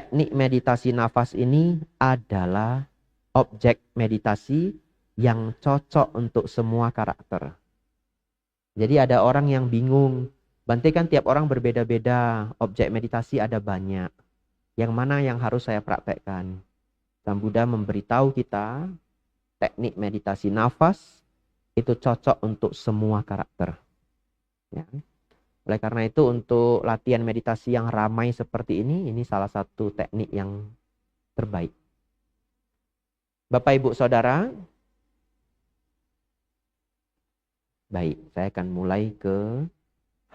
teknik meditasi nafas ini adalah objek meditasi yang cocok untuk semua karakter. Jadi ada orang yang bingung, Bante kan tiap orang berbeda-beda, objek meditasi ada banyak. Yang mana yang harus saya praktekkan? Sang Buddha memberitahu kita, teknik meditasi nafas itu cocok untuk semua karakter. Ya. Oleh karena itu untuk latihan meditasi yang ramai seperti ini salah satu teknik yang terbaik. Bapak Ibu Saudara, baik, saya akan mulai ke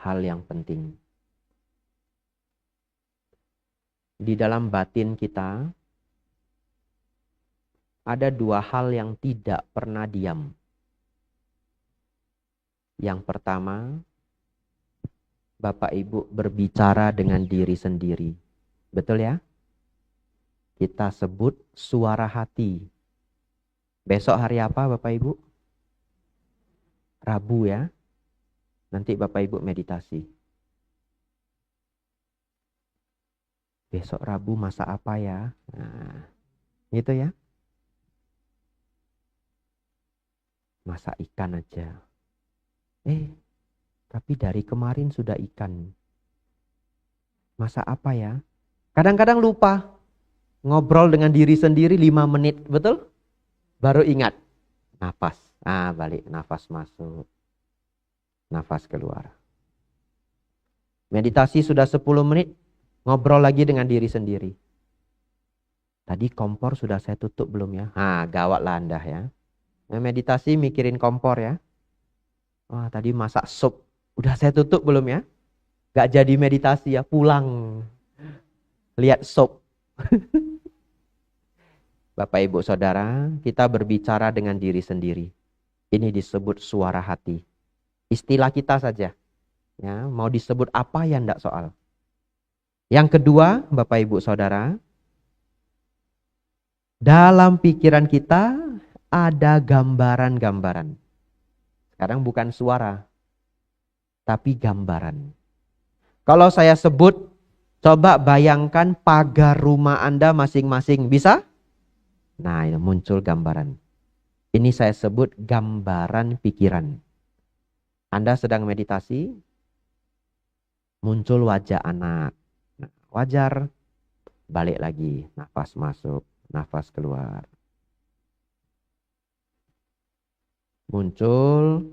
hal yang penting. Di dalam batin kita ada dua hal yang tidak pernah diam. Yang pertama, Bapak Ibu berbicara dengan diri sendiri. Betul ya? Kita sebut suara hati. Besok hari apa Bapak Ibu? Rabu ya. Nanti Bapak Ibu meditasi. Besok Rabu masak apa ya? Nah, gitu ya. Masak ikan aja. Tapi dari kemarin sudah ikan. Masak apa ya? Kadang-kadang lupa. Ngobrol dengan diri sendiri 5 menit, betul? Baru ingat. Nafas. Balik. Nafas masuk. Nafas keluar. Meditasi sudah 10 menit. Ngobrol lagi dengan diri sendiri. Tadi kompor sudah saya tutup belum ya? Gawatlah Anda ya. Meditasi mikirin kompor ya. Tadi masak sup. Udah saya tutup belum ya? Gak jadi meditasi ya. Pulang. Lihat sup. Bapak Ibu Saudara, kita berbicara dengan diri sendiri. Ini disebut suara hati. Istilah kita saja. Ya, mau disebut apa ya enggak soal. Yang kedua, Bapak Ibu Saudara, dalam pikiran kita ada gambaran-gambaran. Sekarang bukan suara, tapi gambaran. Kalau saya sebut, coba bayangkan pagar rumah Anda masing-masing. Bisa? Nah, ini muncul gambaran. Ini saya sebut gambaran pikiran. Anda sedang meditasi, muncul wajah anak. Nah, wajar, balik lagi. Nafas masuk, nafas keluar. Muncul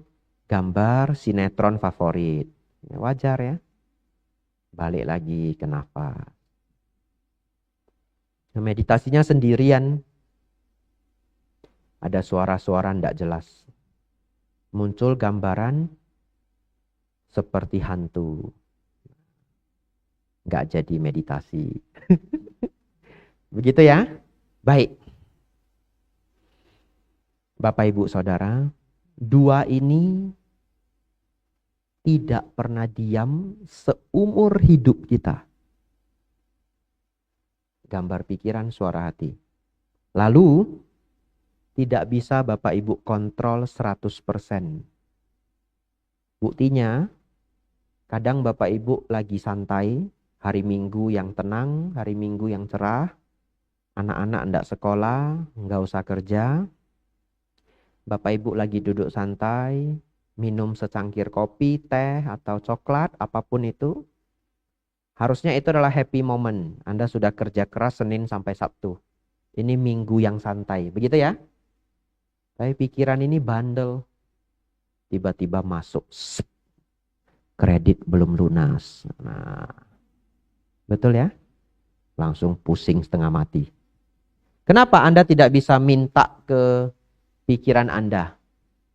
gambar sinetron favorit. Wajar ya. Balik lagi ke nafas. Nah, meditasinya sendirian. Ada suara-suara tidak jelas. Muncul gambaran seperti hantu. Nggak jadi meditasi. Begitu ya? Baik. Bapak Ibu Saudara, dua ini tidak pernah diam seumur hidup kita. Gambar pikiran, suara hati. Lalu, tidak bisa Bapak Ibu kontrol 100%. Buktinya, kadang Bapak Ibu lagi santai, hari Minggu yang tenang, hari Minggu yang cerah, anak-anak enggak sekolah, enggak usah kerja. Bapak Ibu lagi duduk santai, minum secangkir kopi, teh, atau coklat, apapun itu. Harusnya itu adalah happy moment. Anda sudah kerja keras Senin sampai Sabtu. Ini Minggu yang santai, begitu ya? Tapi pikiran ini bandel. Tiba-tiba masuk. Kredit belum lunas. Nah, betul ya? Langsung pusing setengah mati. Kenapa Anda tidak bisa minta ke pikiran Anda?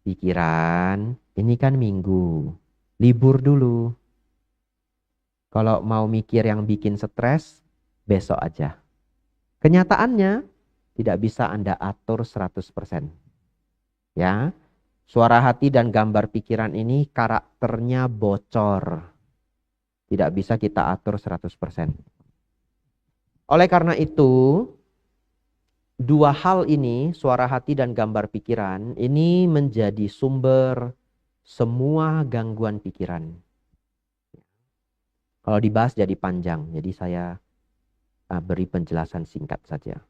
Pikiran, ini kan Minggu. Libur dulu. Kalau mau mikir yang bikin stres, besok aja. Kenyataannya, tidak bisa Anda atur 100%. Ya, suara hati dan gambar pikiran ini karakternya bocor. Tidak bisa kita atur 100%. Oleh karena itu, dua hal ini, suara hati dan gambar pikiran, ini menjadi sumber semua gangguan pikiran. Kalau dibahas jadi panjang, jadi saya beri penjelasan singkat saja.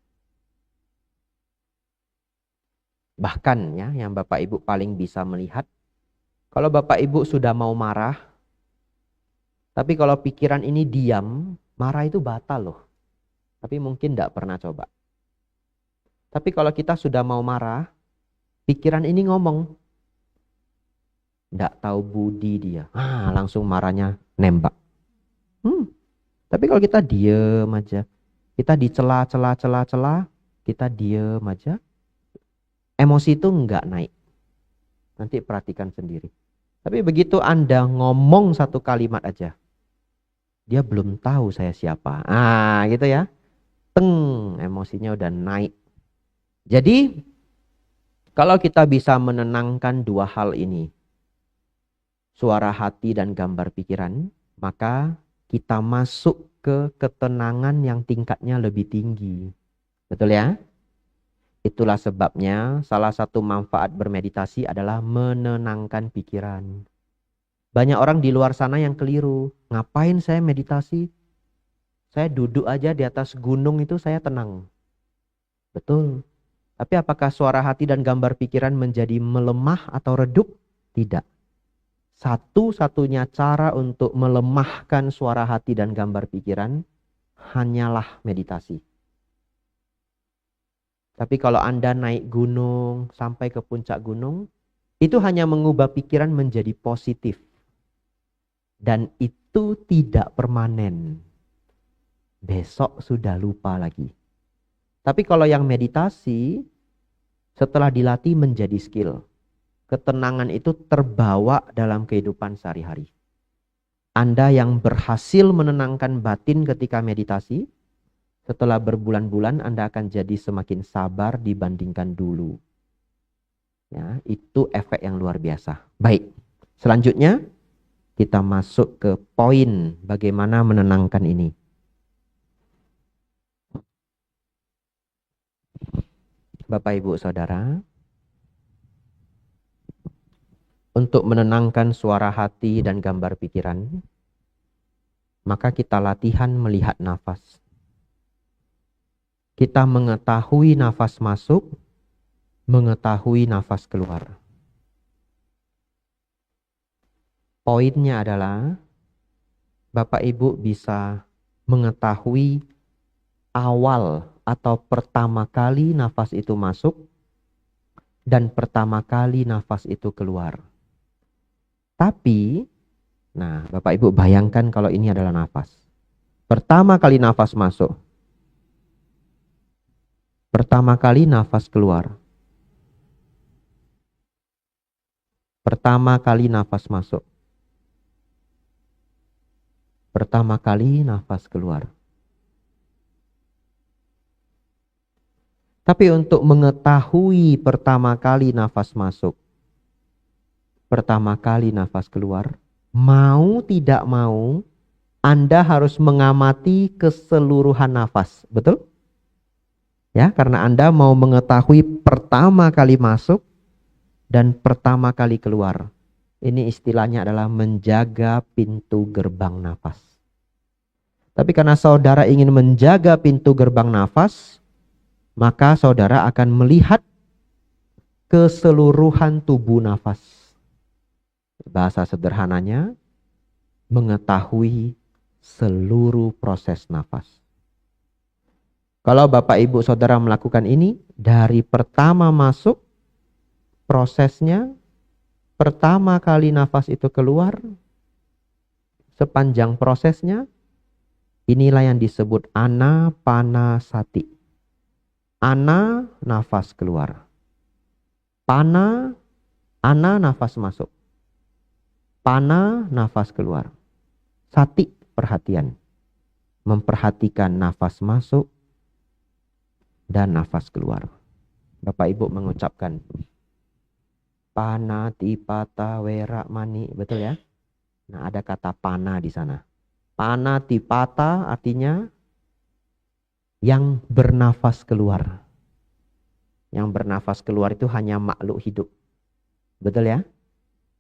Bahkan ya, yang Bapak Ibu paling bisa melihat, kalau Bapak Ibu sudah mau marah, tapi kalau pikiran ini diam, marah itu batal loh. Tapi mungkin tidak pernah coba. Tapi kalau kita sudah mau marah, pikiran ini ngomong, tidak tahu budi dia. Langsung marahnya nembak. Tapi kalau kita diem aja, kita dicela-cela, kita diem aja, emosi itu nggak naik. Nanti perhatikan sendiri. Tapi begitu Anda ngomong satu kalimat aja, dia belum tahu saya siapa. Gitu ya. Emosinya udah naik. Jadi, kalau kita bisa menenangkan dua hal ini, suara hati dan gambar pikiran, maka kita masuk ke ketenangan yang tingkatnya lebih tinggi. Betul ya? Itulah sebabnya salah satu manfaat bermeditasi adalah menenangkan pikiran. Banyak orang di luar sana yang keliru. Ngapain saya meditasi? Saya duduk aja di atas gunung itu saya tenang. Betul. Tapi apakah suara hati dan gambar pikiran menjadi melemah atau redup? Tidak. Satu-satunya cara untuk melemahkan suara hati dan gambar pikiran hanyalah meditasi. Tapi kalau Anda naik gunung sampai ke puncak gunung, itu hanya mengubah pikiran menjadi positif. Dan itu tidak permanen. Besok sudah lupa lagi. Tapi kalau yang meditasi, setelah dilatih menjadi skill. Ketenangan itu terbawa dalam kehidupan sehari-hari. Anda yang berhasil menenangkan batin ketika meditasi, setelah berbulan-bulan Anda akan jadi semakin sabar dibandingkan dulu. Ya, itu efek yang luar biasa. Baik, selanjutnya kita masuk ke poin bagaimana menenangkan ini. Bapak, Ibu, Saudara, untuk menenangkan suara hati dan gambar pikiran, maka kita latihan melihat nafas. Kita mengetahui nafas masuk, mengetahui nafas keluar. Poinnya adalah Bapak Ibu bisa mengetahui awal atau pertama kali nafas itu masuk dan pertama kali nafas itu keluar. Tapi, Bapak Ibu bayangkan kalau ini adalah nafas. Pertama kali nafas masuk. Pertama kali nafas keluar. Pertama kali nafas masuk. Pertama kali nafas keluar. Tapi untuk mengetahui pertama kali nafas masuk, pertama kali nafas keluar, mau tidak mau, Anda harus mengamati keseluruhan nafas. Betul? Ya, karena Anda mau mengetahui pertama kali masuk dan pertama kali keluar. Ini istilahnya adalah menjaga pintu gerbang nafas. Tapi karena saudara ingin menjaga pintu gerbang nafas, maka saudara akan melihat keseluruhan tubuh nafas. Bahasa sederhananya, mengetahui seluruh proses nafas. Kalau Bapak Ibu Saudara melakukan ini, dari pertama masuk, prosesnya, pertama kali nafas itu keluar, sepanjang prosesnya, inilah yang disebut anapanasati. Ana, nafas keluar. Ana, nafas masuk. Pana, nafas keluar. Sati, perhatian. Memperhatikan nafas masuk dan nafas keluar. Bapak Ibu mengucapkan pana, tipata, wera, mani. Betul ya? Nah, ada kata pana di sana. Pana, tipata artinya yang bernafas keluar. Yang bernafas keluar itu hanya makhluk hidup. Betul ya?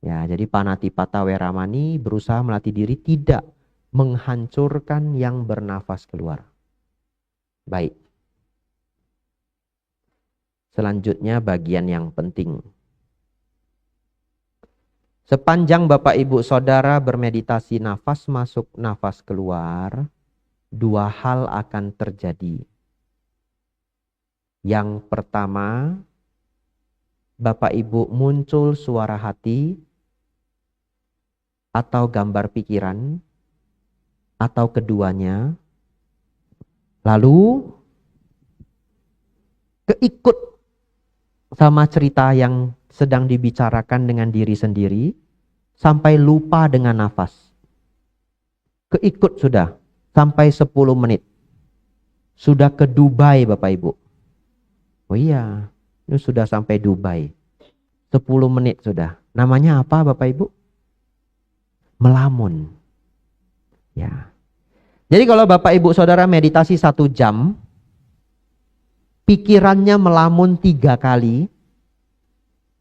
Ya, jadi panatipata weramani berusaha melatih diri tidak menghancurkan yang bernafas keluar. Baik. Selanjutnya bagian yang penting. Sepanjang Bapak Ibu Saudara bermeditasi nafas masuk, nafas keluar, dua hal akan terjadi. Yang pertama, Bapak Ibu muncul suara hati atau gambar pikiran atau keduanya. Lalu keikut sama cerita yang sedang dibicarakan dengan diri sendiri sampai lupa dengan nafas. Keikut sudah sampai 10 menit. Sudah ke Dubai Bapak Ibu. Oh iya, ini sudah sampai Dubai. 10 menit sudah. Namanya apa Bapak Ibu? Melamun. Ya. Jadi kalau Bapak Ibu Saudara meditasi 1 jam, pikirannya melamun 3 kali.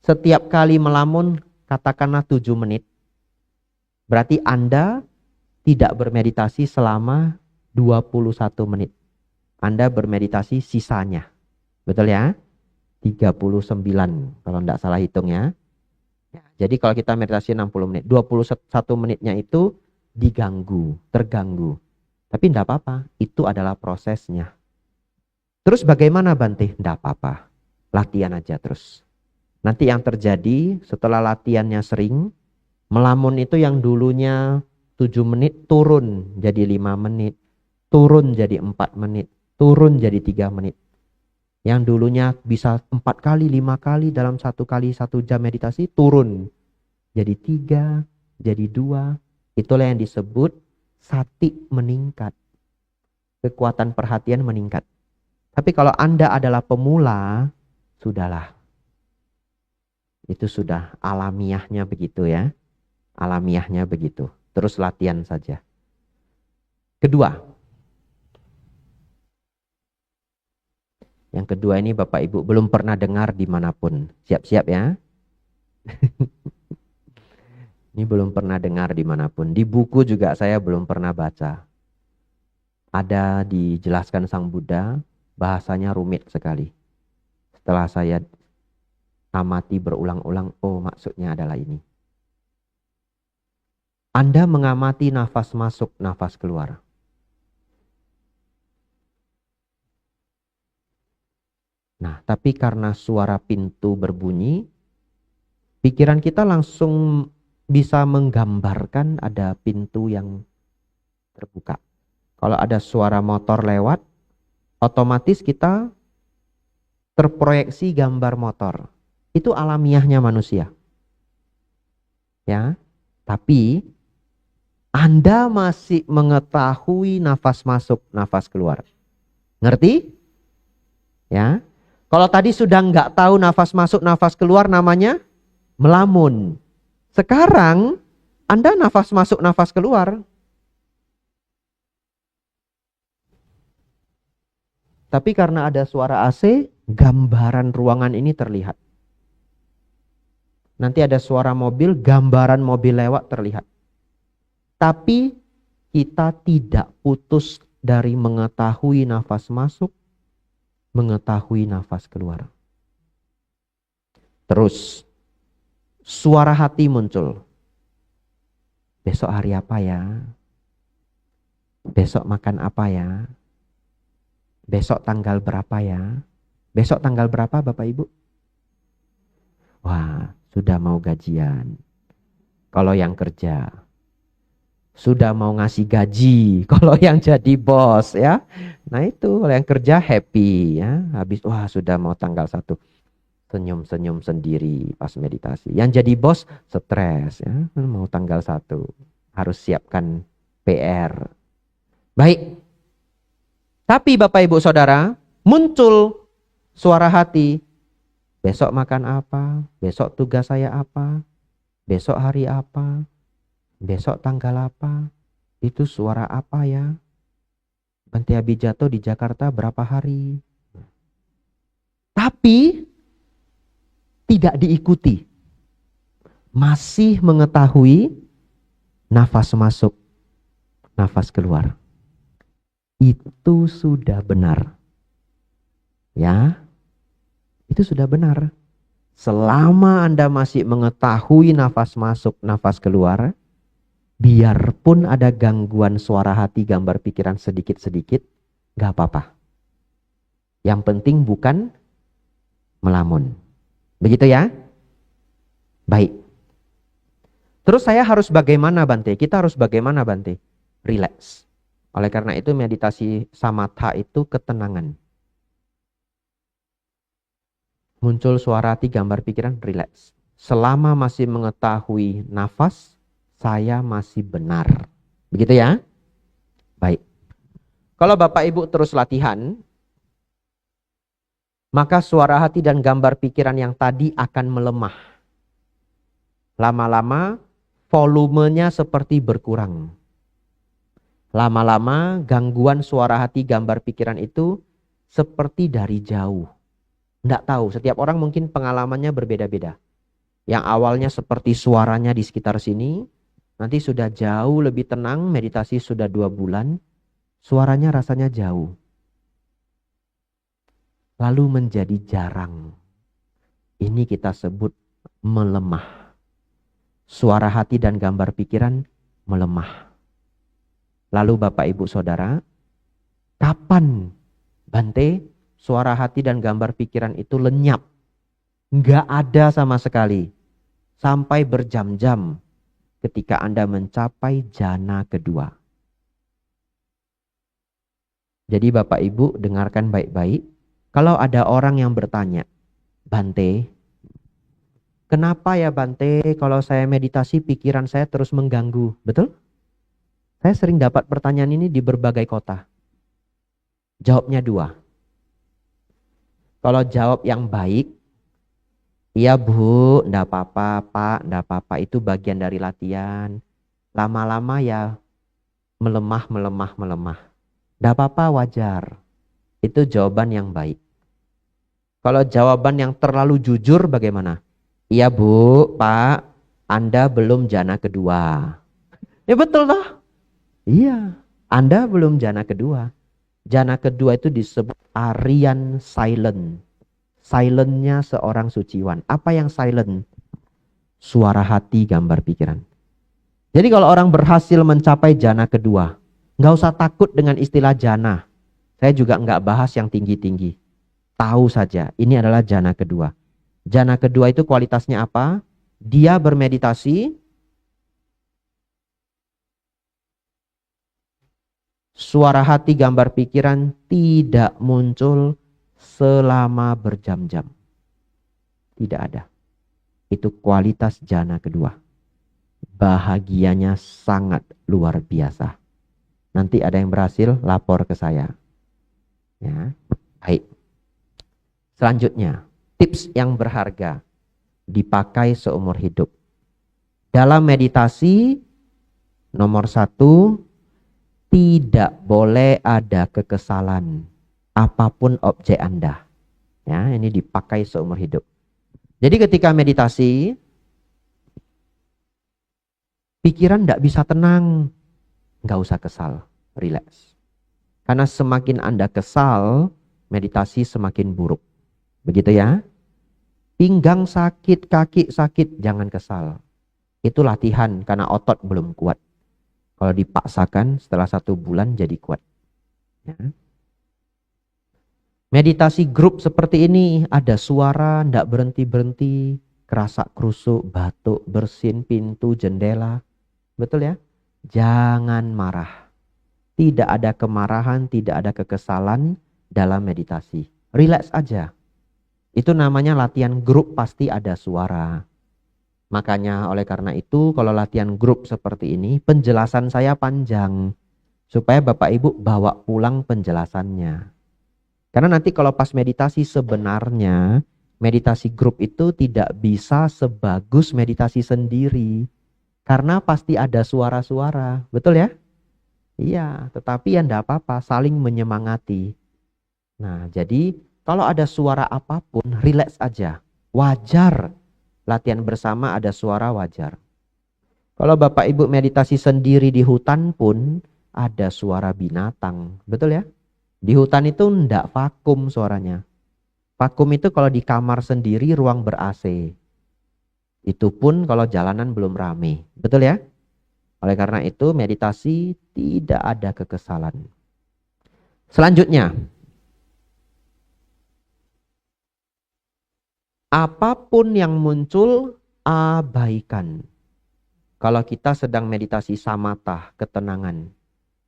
Setiap kali melamun katakanlah 7 menit. Berarti Anda tidak bermeditasi selama 21 menit. Anda bermeditasi sisanya. Betul ya? 39 kalau tidak salah hitung ya. Jadi kalau kita meditasi 60 menit, 21 menitnya itu diganggu, terganggu. Tapi tidak apa-apa, itu adalah prosesnya. Terus bagaimana Bante? Tidak apa-apa, latihan aja terus. Nanti yang terjadi setelah latihannya sering, melamun itu yang dulunya 7 menit turun jadi 5 menit, turun jadi 4 menit, turun jadi 3 menit. Yang dulunya bisa 4 kali, 5 kali dalam 1 kali 1 jam meditasi, turun jadi 3, jadi 2. Itulah yang disebut sati meningkat. Kekuatan perhatian meningkat. Tapi kalau Anda adalah pemula, sudahlah. Itu sudah alamiahnya begitu ya. Alamiahnya begitu. Terus latihan saja. Kedua. Yang kedua ini Bapak Ibu belum pernah dengar dimanapun. Siap-siap ya. Ini belum pernah dengar dimanapun. Di buku juga saya belum pernah baca. Ada dijelaskan Sang Buddha, bahasanya rumit sekali. Setelah saya amati berulang-ulang, oh maksudnya adalah ini. Anda mengamati nafas masuk, nafas keluar. Nah, tapi karena suara pintu berbunyi, pikiran kita langsung bisa menggambarkan ada pintu yang terbuka. Kalau ada suara motor lewat, otomatis kita terproyeksi gambar motor. Itu alamiahnya manusia. Ya, tapi Anda masih mengetahui nafas masuk, nafas keluar. Ngerti? Ya. Kalau tadi sudah nggak tahu nafas masuk, nafas keluar, namanya melamun. Sekarang Anda nafas masuk, nafas keluar. Tapi karena ada suara AC, gambaran ruangan ini terlihat. Nanti ada suara mobil, gambaran mobil lewat terlihat. Tapi kita tidak putus dari mengetahui nafas masuk, mengetahui nafas keluar. Terus suara hati muncul. Besok hari apa ya? Besok makan apa ya? Besok tanggal berapa ya? Besok tanggal berapa Bapak Ibu? Wah, sudah mau gajian. Kalau yang kerja. Sudah mau ngasih gaji. Kalau yang jadi bos ya. Nah itu, kalau yang kerja happy ya. Habis, wah sudah mau tanggal 1. Senyum-senyum sendiri pas meditasi. Yang jadi bos stres ya. Mau tanggal 1. Harus siapkan PR. Baik. Tapi Bapak Ibu Saudara, muncul suara hati. Besok makan apa? Besok tugas saya apa? Besok hari apa? Besok tanggal apa? Itu suara apa ya? Bante Abhijato di Jakarta berapa hari? Tapi tidak diikuti. Masih mengetahui nafas masuk, nafas keluar. itu sudah benar. Ya, itu sudah benar. Selama Anda masih mengetahui nafas masuk, nafas keluar, biarpun ada gangguan suara hati, gambar pikiran sedikit-sedikit, gak apa-apa. Yang penting bukan melamun. Begitu ya? Baik. Terus saya harus bagaimana, Bante? Kita harus bagaimana, Bante? Relax. Oleh karena itu meditasi samatha itu ketenangan. Muncul suara hati, gambar pikiran, relax. Selama masih mengetahui nafas, saya masih benar. Begitu ya? Baik. Kalau Bapak Ibu terus latihan, maka suara hati dan gambar pikiran yang tadi akan melemah. Lama-lama volumenya seperti berkurang. Lama-lama gangguan suara hati, gambar pikiran itu seperti dari jauh. Nggak tahu, setiap orang mungkin pengalamannya berbeda-beda. Yang awalnya seperti suaranya di sekitar sini, nanti sudah jauh lebih tenang, meditasi sudah 2 bulan, suaranya rasanya jauh. Lalu menjadi jarang. Ini kita sebut melemah. Suara hati dan gambar pikiran melemah. Lalu Bapak Ibu Saudara, kapan, Bante, suara hati dan gambar pikiran itu lenyap? Nggak ada sama sekali. Sampai berjam-jam ketika Anda mencapai jana kedua. Jadi Bapak Ibu dengarkan baik-baik. Kalau ada orang yang bertanya, Bante, kenapa ya Bante kalau saya meditasi pikiran saya terus mengganggu? Betul? Saya sering dapat pertanyaan ini di berbagai kota. Jawabnya 2. Kalau jawab yang baik, iya Bu, enggak apa-apa Pak, enggak apa-apa, itu bagian dari latihan. Lama-lama ya melemah. Enggak apa-apa, wajar. Itu jawaban yang baik. Kalau jawaban yang terlalu jujur bagaimana? Iya Bu, Pak, Anda belum jana kedua. Ya betul toh? Iya, Anda belum jana kedua. Jana kedua itu disebut Aryan silent. Silentnya seorang suciwan. Apa yang silent? Suara hati, gambar pikiran. Jadi kalau orang berhasil mencapai jana kedua, nggak usah takut dengan istilah jana. Saya juga nggak bahas yang tinggi-tinggi. Tahu saja, ini adalah jana kedua. Jana kedua itu kualitasnya apa? Dia bermeditasi, suara hati, gambar pikiran tidak muncul selama berjam-jam. Tidak ada. Itu kualitas jana kedua. Bahagianya sangat luar biasa. Nanti ada yang berhasil, lapor ke saya. Ya, baik. Selanjutnya, tips yang berharga dipakai seumur hidup. Dalam meditasi, nomor 1, tidak boleh ada kekesalan apapun objek Anda. Ya, ini dipakai seumur hidup. Jadi ketika meditasi, pikiran tidak bisa tenang. Nggak usah kesal, relax. Karena semakin Anda kesal, meditasi semakin buruk. Begitu ya. Pinggang sakit, kaki sakit, jangan kesal. Itu latihan karena otot belum kuat. Kalau dipaksakan setelah 1 bulan jadi kuat. Ya. Meditasi grup seperti ini, ada suara, ndak berhenti-berhenti, kerasa kerusuk, batuk, bersin pintu, jendela. Betul ya? Jangan marah. Tidak ada kemarahan, tidak ada kekesalan dalam meditasi. Relax aja. Itu namanya latihan grup, pasti ada suara. Makanya oleh karena itu kalau latihan grup seperti ini, penjelasan saya panjang. Supaya Bapak Ibu bawa pulang penjelasannya. Karena nanti kalau pas meditasi sebenarnya, meditasi grup itu tidak bisa sebagus meditasi sendiri. Karena pasti ada suara-suara, betul ya? Iya, tetapi ya enggak apa-apa, saling menyemangati. Nah, jadi kalau ada suara apapun, relax aja. Wajar. Latihan bersama ada suara, wajar. Kalau Bapak Ibu meditasi sendiri di hutan pun, ada suara binatang. Betul ya? Di hutan itu ndak vakum suaranya. Vakum itu kalau di kamar sendiri ruang ber-AC. Itu pun kalau jalanan belum rame. Betul ya? Oleh karena itu meditasi tidak ada kekesalan. Selanjutnya, apapun yang muncul abaikan. Kalau kita sedang meditasi samatah, ketenangan,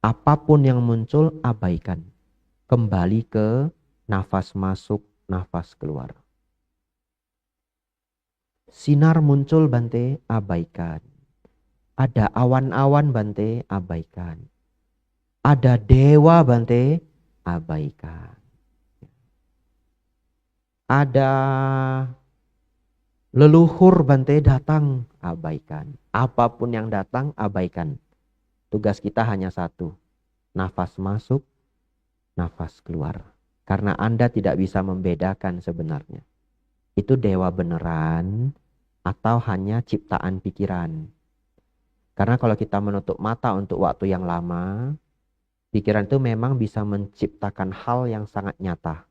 apapun yang muncul abaikan. Kembali ke nafas masuk, nafas keluar. Sinar muncul Bante, abaikan. Ada awan-awan Bante, abaikan. Ada dewa Bante, abaikan. Ada leluhur Bante datang, abaikan. Apapun yang datang, abaikan. Tugas kita hanya satu. Nafas masuk, nafas keluar. Karena Anda tidak bisa membedakan sebenarnya. Itu dewa beneran atau hanya ciptaan pikiran. Karena kalau kita menutup mata untuk waktu yang lama, pikiran itu memang bisa menciptakan hal yang sangat nyata.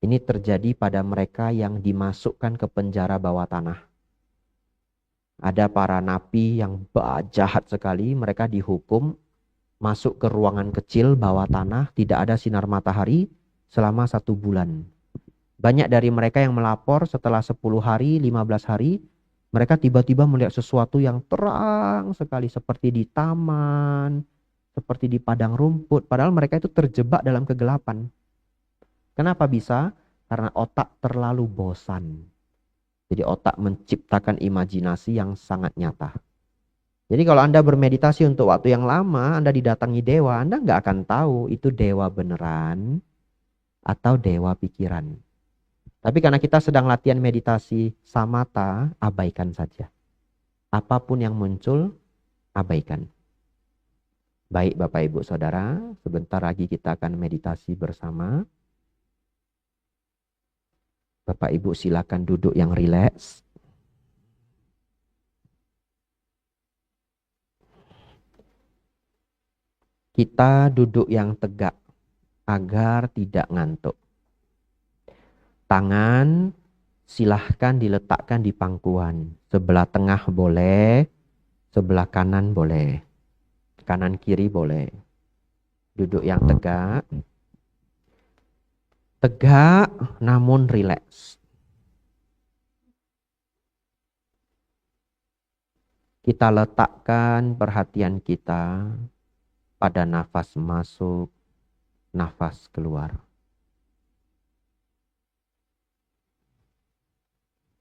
Ini terjadi pada mereka yang dimasukkan ke penjara bawah tanah. Ada para napi yang jahat sekali, mereka dihukum masuk ke ruangan kecil bawah tanah, tidak ada sinar matahari selama 1 bulan. Banyak dari mereka yang melapor setelah 10 hari, 15 hari, mereka tiba-tiba melihat sesuatu yang terang sekali seperti di taman, seperti di padang rumput. Padahal mereka itu terjebak dalam kegelapan. Kenapa bisa? Karena otak terlalu bosan. Jadi otak menciptakan imajinasi yang sangat nyata. Jadi kalau Anda bermeditasi untuk waktu yang lama, Anda didatangi dewa, Anda nggak akan tahu itu dewa beneran atau dewa pikiran. Tapi karena kita sedang latihan meditasi samatha, abaikan saja. Apapun yang muncul, abaikan. Baik Bapak Ibu Saudara, sebentar lagi kita akan meditasi bersama. Bapak Ibu silakan duduk yang rileks. Kita duduk yang tegak agar tidak ngantuk. Tangan silahkan diletakkan di pangkuan. Sebelah tengah boleh, sebelah kanan boleh. Kanan kiri boleh. Duduk yang tegak. Tegak namun rileks. Kita letakkan perhatian kita pada nafas masuk, nafas keluar.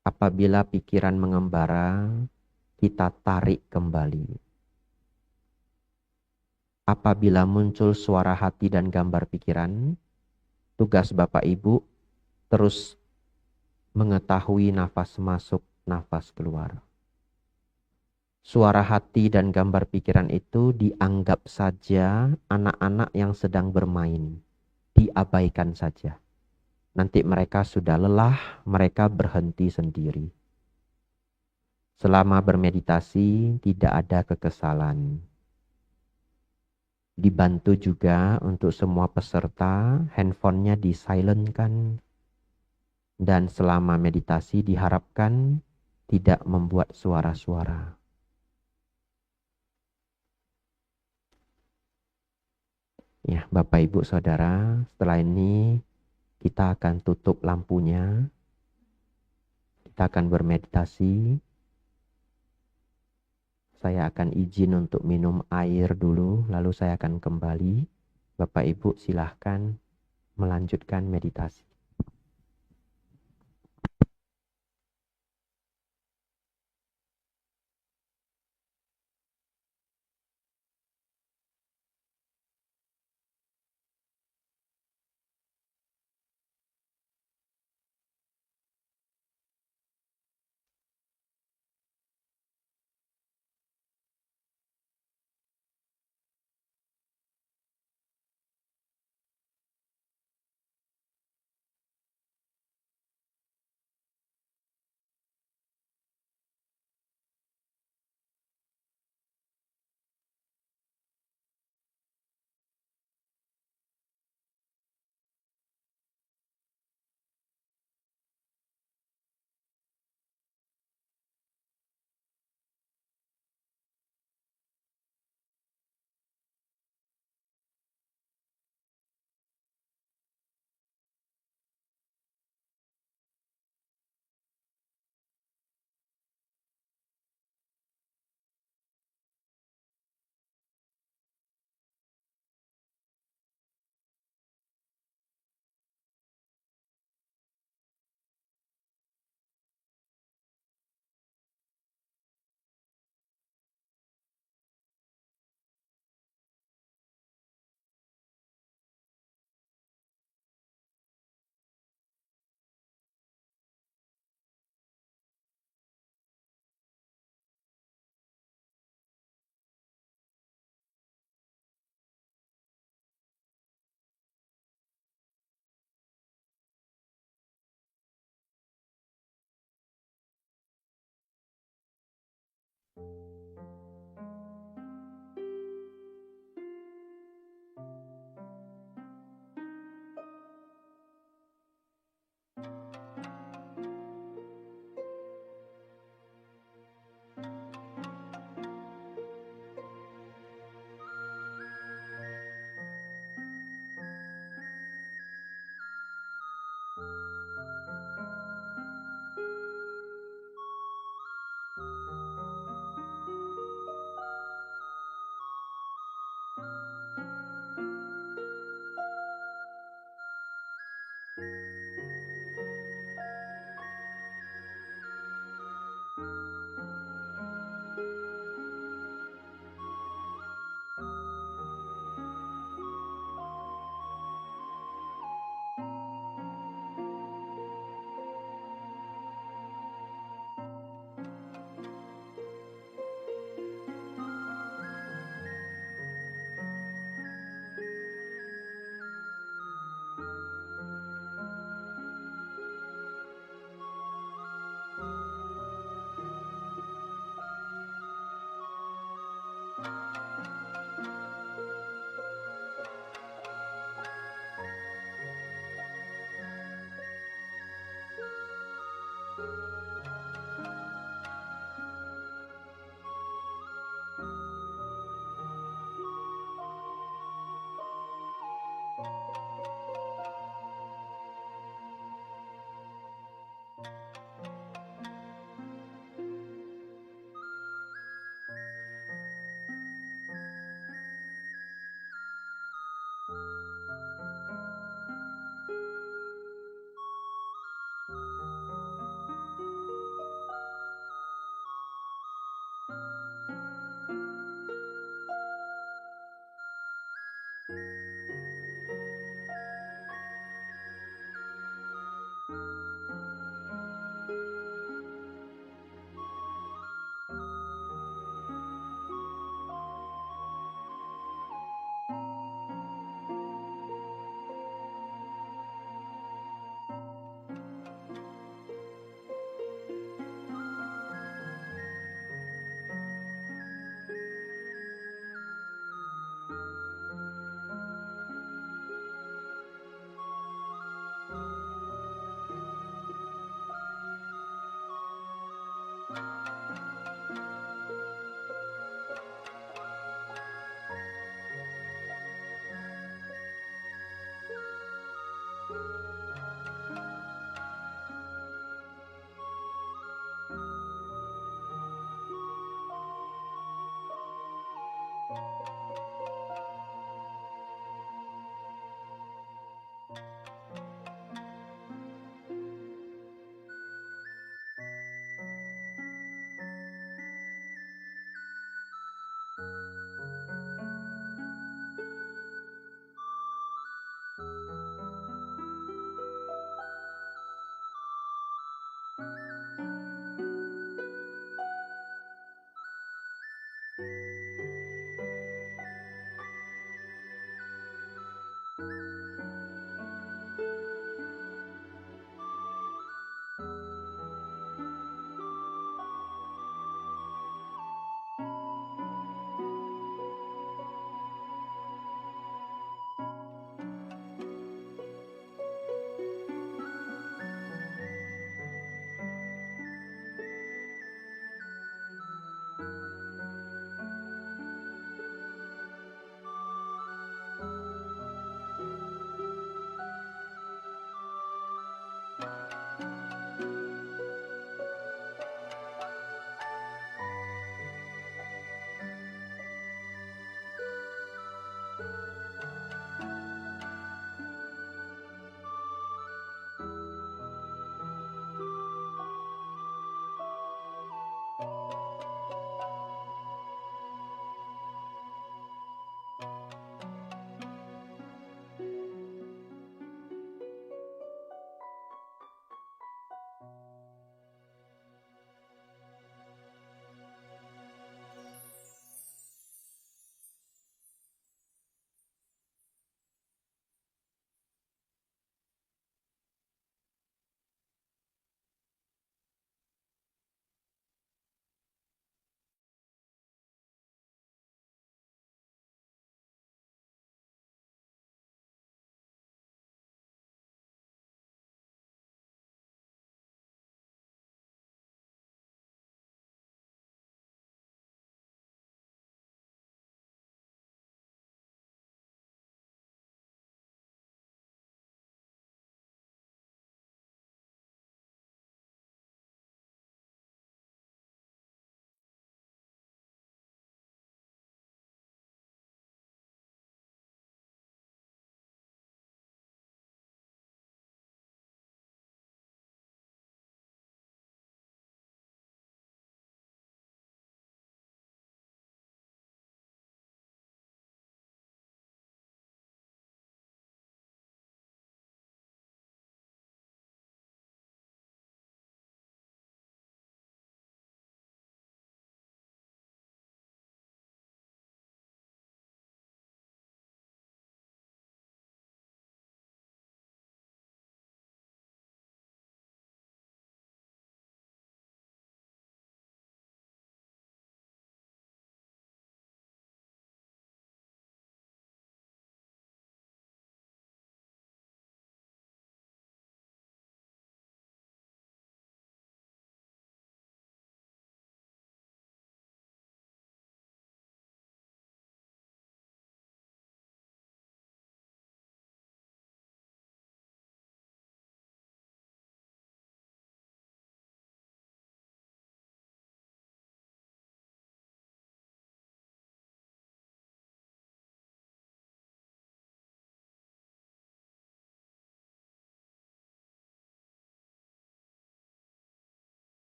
Apabila pikiran mengembara, kita tarik kembali. Apabila muncul suara hati dan gambar pikiran, tugas Bapak Ibu terus mengetahui nafas masuk, nafas keluar. Suara hati dan gambar pikiran itu dianggap saja anak-anak yang sedang bermain. Diabaikan saja. Nanti mereka sudah lelah, mereka berhenti sendiri. Selama bermeditasi tidak ada kekesalan. Dibantu juga untuk semua peserta, handphonenya di-silentkan. Dan selama meditasi diharapkan tidak membuat suara-suara. Ya, Bapak Ibu Saudara, setelah ini kita akan tutup lampunya. Kita akan bermeditasi. Saya akan izin untuk minum air dulu, lalu saya akan kembali. Bapak Ibu silahkan melanjutkan meditasi.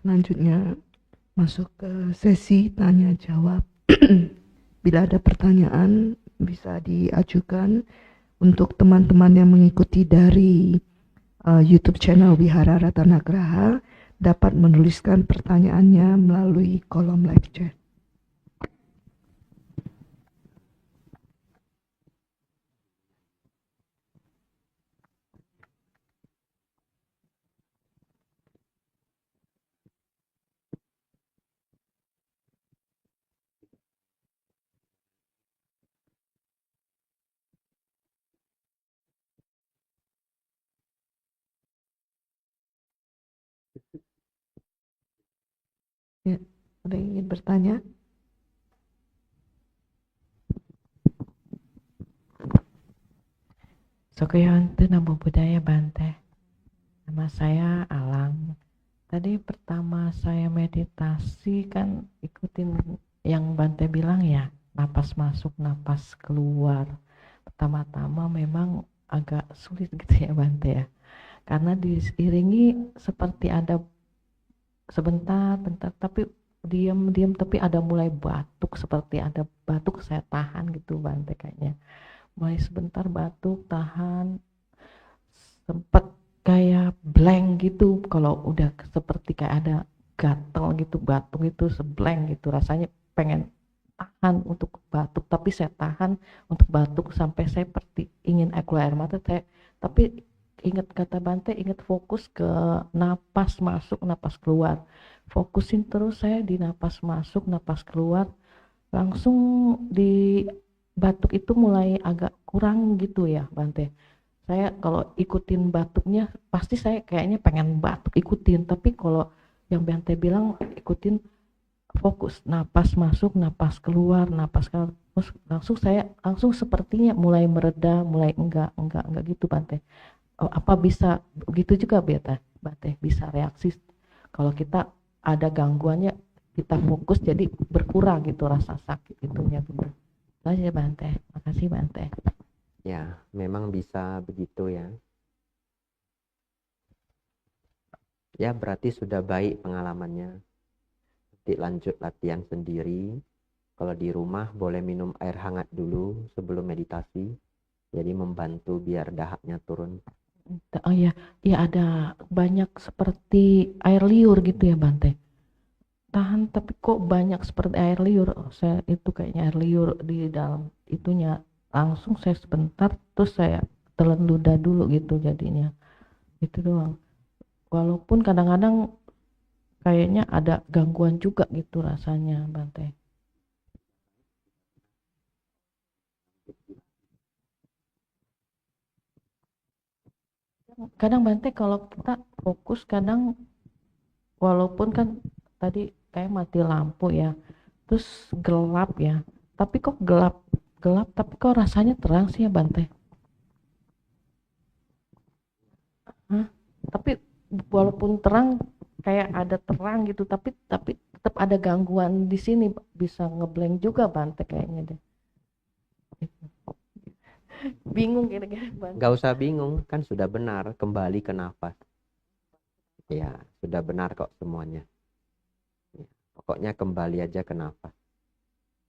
Selanjutnya masuk ke sesi tanya jawab. Bila ada pertanyaan bisa diajukan untuk teman-teman yang mengikuti dari YouTube channel Wihara Ratanagraha dapat menuliskan pertanyaannya melalui kolom live chat. Ya, ada yang ingin bertanya? Sokoyantu Namo Buddhaya Bante. Nama saya Alang. Tadi pertama saya meditasi kan ikutin yang Bante bilang ya, napas masuk, napas keluar. Pertama-tama memang agak sulit gitu ya Bante ya. Karena diiringi seperti ada sebentar, bentar, tapi diam-diam tapi ada mulai batuk, seperti ada batuk saya tahan gitu Bante kayaknya. Mulai sebentar batuk, tahan, sempet kayak blank gitu kalau udah seperti kayak ada gatel gitu, batuk itu seblank gitu rasanya, pengen tahan untuk batuk tapi saya tahan untuk batuk sampai saya seperti ingin keluar air mata saya, tapi ingat kata Bante, ingat fokus ke napas masuk napas keluar, fokusin terus saya di napas masuk napas keluar, langsung di batuk itu mulai agak kurang gitu ya Bante. Saya kalau ikutin batuknya pasti saya kayaknya pengen batuk ikutin, tapi kalau yang Bante bilang ikutin fokus napas masuk napas keluar napas keluar, terus langsung saya langsung sepertinya mulai mereda, mulai enggak gitu Bante. Oh, apa bisa begitu juga Bante bisa reaksi kalau kita ada gangguannya, kita fokus jadi berkurang gitu rasa sakit itunya gitu aja Bante. Makasih Bante. Ya, memang bisa begitu ya. Ya, berarti sudah baik pengalamannya. Nanti lanjut latihan sendiri. Kalau di rumah boleh minum air hangat dulu sebelum meditasi. Jadi membantu biar dahaknya turun. Oh ya, ya ada banyak seperti air liur gitu ya Bante. Tahan tapi kok banyak seperti air liur. Oh, saya itu kayaknya air liur di dalam itunya. Langsung saya sebentar terus saya telan ludah dulu gitu jadinya. Itu doang. Walaupun kadang-kadang kayaknya ada gangguan juga gitu rasanya Bante. Kadang Bante kalau kita fokus kadang walaupun kan tadi kayak mati lampu ya, terus gelap ya, tapi kok gelap gelap tapi kok rasanya terang sih ya Bante. Hah? Tapi walaupun terang kayak ada terang gitu tapi tetap ada gangguan di sini, bisa ngeblank juga Bante kayaknya deh. Bingung kira-kira Bante. Gak usah bingung, kan sudah benar. Kembali ke nafas. Ya, sudah benar kok semuanya. Ya, pokoknya kembali aja ke nafas.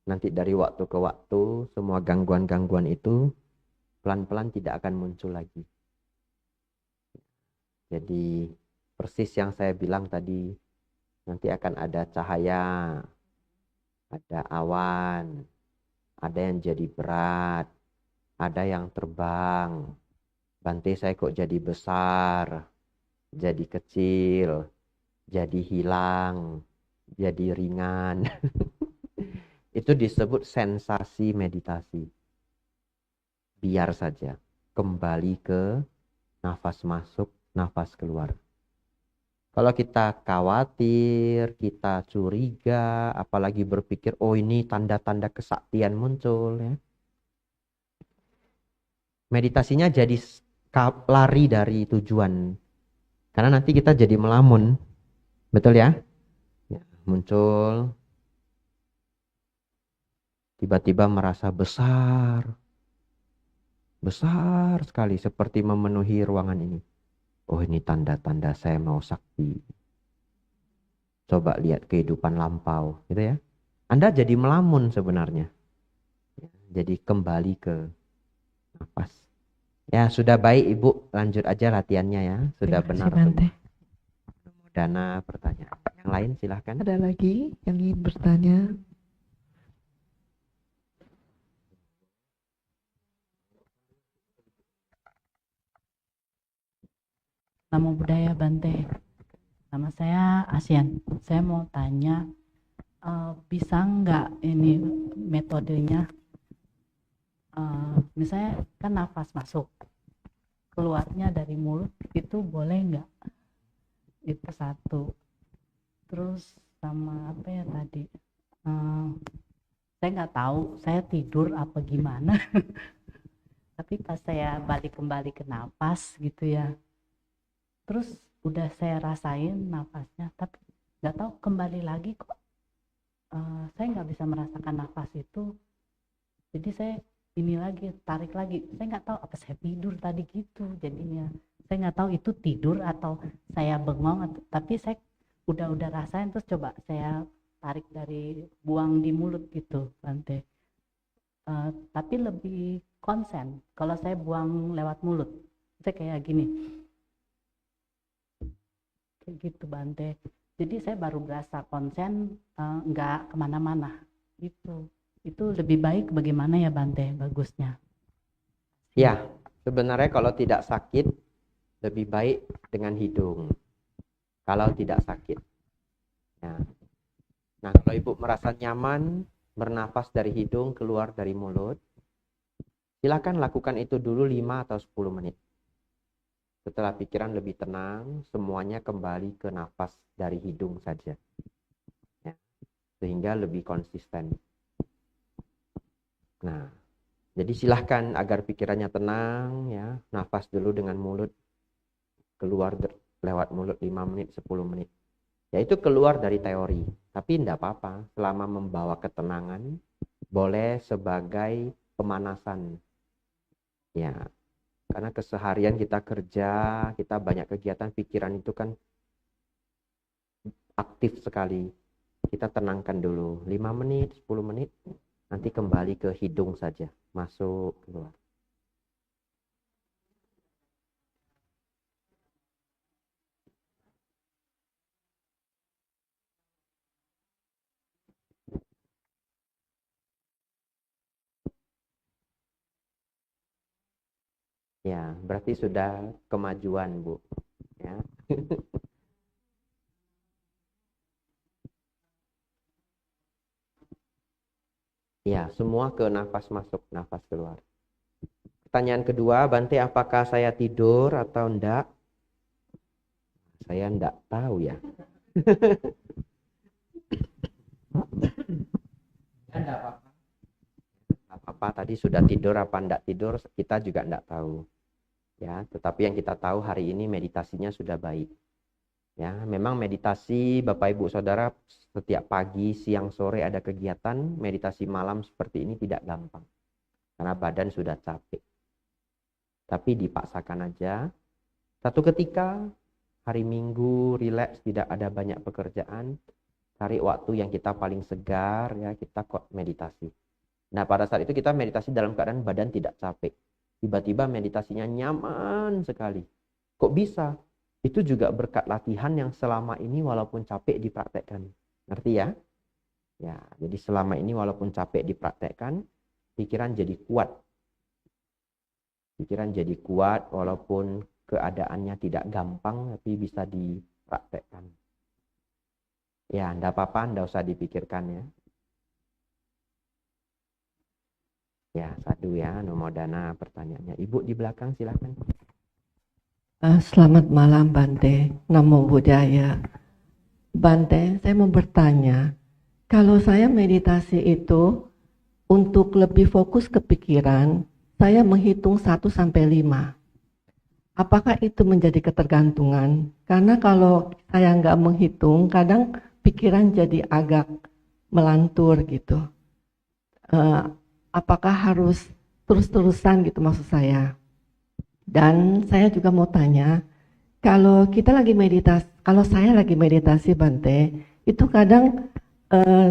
Nanti dari waktu ke waktu, semua gangguan-gangguan itu pelan-pelan tidak akan muncul lagi. Jadi persis yang saya bilang tadi, nanti akan ada cahaya, ada awan, ada yang jadi berat, ada yang terbang. Bante saya kok jadi besar, jadi kecil, jadi hilang, jadi ringan. Itu disebut sensasi meditasi. Biar saja kembali ke nafas masuk, nafas keluar. Kalau kita khawatir, kita curiga, apalagi berpikir, oh ini tanda-tanda kesaktian muncul, ya. Meditasinya jadi lari dari tujuan. Karena nanti kita jadi melamun. Betul ya? Ya, muncul, tiba-tiba merasa besar. Besar sekali, seperti memenuhi ruangan ini. Oh ini tanda-tanda saya mau sakti. Coba lihat kehidupan lampau, gitu ya. Anda jadi melamun sebenarnya. Jadi kembali ke nafas. Ya, sudah baik Ibu, lanjut aja latihannya ya. Sudah Terima benar kasih, Bante. semua. Dana pertanyaan. Yang lain silahkan. Ada lagi yang ingin bertanya? Namo Buddhaya Bante. Nama saya Asian. Saya mau tanya, bisa nggak ini metodenya? Misalnya kan nafas masuk, keluarnya dari mulut itu boleh nggak? Itu satu. Terus sama apa ya tadi? Saya nggak tahu, saya tidur apa gimana. Tapi pas saya balik kembali ke nafas gitu ya. Terus udah saya rasain nafasnya, tapi nggak tahu kembali lagi kok saya nggak bisa merasakan nafas itu. Jadi saya ini lagi tarik lagi, saya nggak tahu apa saya tidur tadi gitu. Jadinya saya nggak tahu itu tidur atau saya bengong, tapi saya udah rasain. Terus coba saya tarik dari buang di mulut gitu, Bante. Tapi lebih konsen kalau saya buang lewat mulut, saya kayak gini gitu, Bante. Jadi saya baru berasa konsen, nggak kemana-mana gitu. Itu lebih baik bagaimana ya, Bante, bagusnya? Ya, sebenarnya kalau tidak sakit lebih baik dengan hidung. Kalau tidak sakit. Ya. Nah, kalau Ibu merasa nyaman bernafas dari hidung keluar dari mulut, silakan lakukan itu dulu 5 atau 10 menit. Setelah pikiran lebih tenang, semuanya kembali ke nafas dari hidung saja. Ya, sehingga lebih konsisten. Nah, jadi silahkan agar pikirannya tenang, ya, nafas dulu dengan mulut, keluar lewat mulut 5 menit, 10 menit. Ya itu keluar dari teori, tapi tidak apa-apa. Selama membawa ketenangan, boleh sebagai pemanasan. Ya. Karena keseharian kita kerja, kita banyak kegiatan, pikiran itu kan aktif sekali. Kita tenangkan dulu 5 menit, 10 menit, nanti kembali ke hidung saja, masuk, keluar. Ya, berarti sudah kemajuan, Bu. Ya. Ya, semua ke nafas masuk, nafas keluar. Pertanyaan kedua, Bante, apakah saya tidur atau enggak? Saya enggak tahu ya. Enggak apa-apa. Apa tadi sudah tidur apa enggak tidur, kita juga enggak tahu. Ya, tetapi yang kita tahu hari ini meditasinya sudah baik. Ya, memang meditasi Bapak Ibu Saudara setiap pagi, siang, sore ada kegiatan, meditasi malam seperti ini tidak gampang. Karena badan sudah capek. Tapi dipaksakan aja. Satu ketika hari Minggu rileks, tidak ada banyak pekerjaan, cari waktu yang kita paling segar, ya kita kok meditasi. Nah, pada saat itu kita meditasi dalam keadaan badan tidak capek. Tiba-tiba meditasinya nyaman sekali. Kok bisa? Itu juga berkat latihan yang selama ini walaupun capek dipraktekkan. Ngerti ya? Ya, jadi selama ini walaupun capek dipraktekkan, pikiran jadi kuat. Pikiran jadi kuat walaupun keadaannya tidak gampang, tapi bisa dipraktekkan. Ya, enggak apa-apa, enggak usah dipikirkan ya. Ya, satu ya, nomor dana pertanyaannya. Ibu di belakang silakan. Selamat malam Bante, Namo Buddhaya. Bante, saya mau bertanya, kalau saya meditasi itu untuk lebih fokus ke pikiran, saya menghitung 1 sampai 5. Apakah itu menjadi ketergantungan? Karena kalau saya nggak menghitung, kadang pikiran jadi agak melantur gitu. Apakah harus terus-terusan gitu maksud saya? Dan saya juga mau tanya, kalau kita lagi meditasi, kalau saya lagi meditasi Bante, itu kadang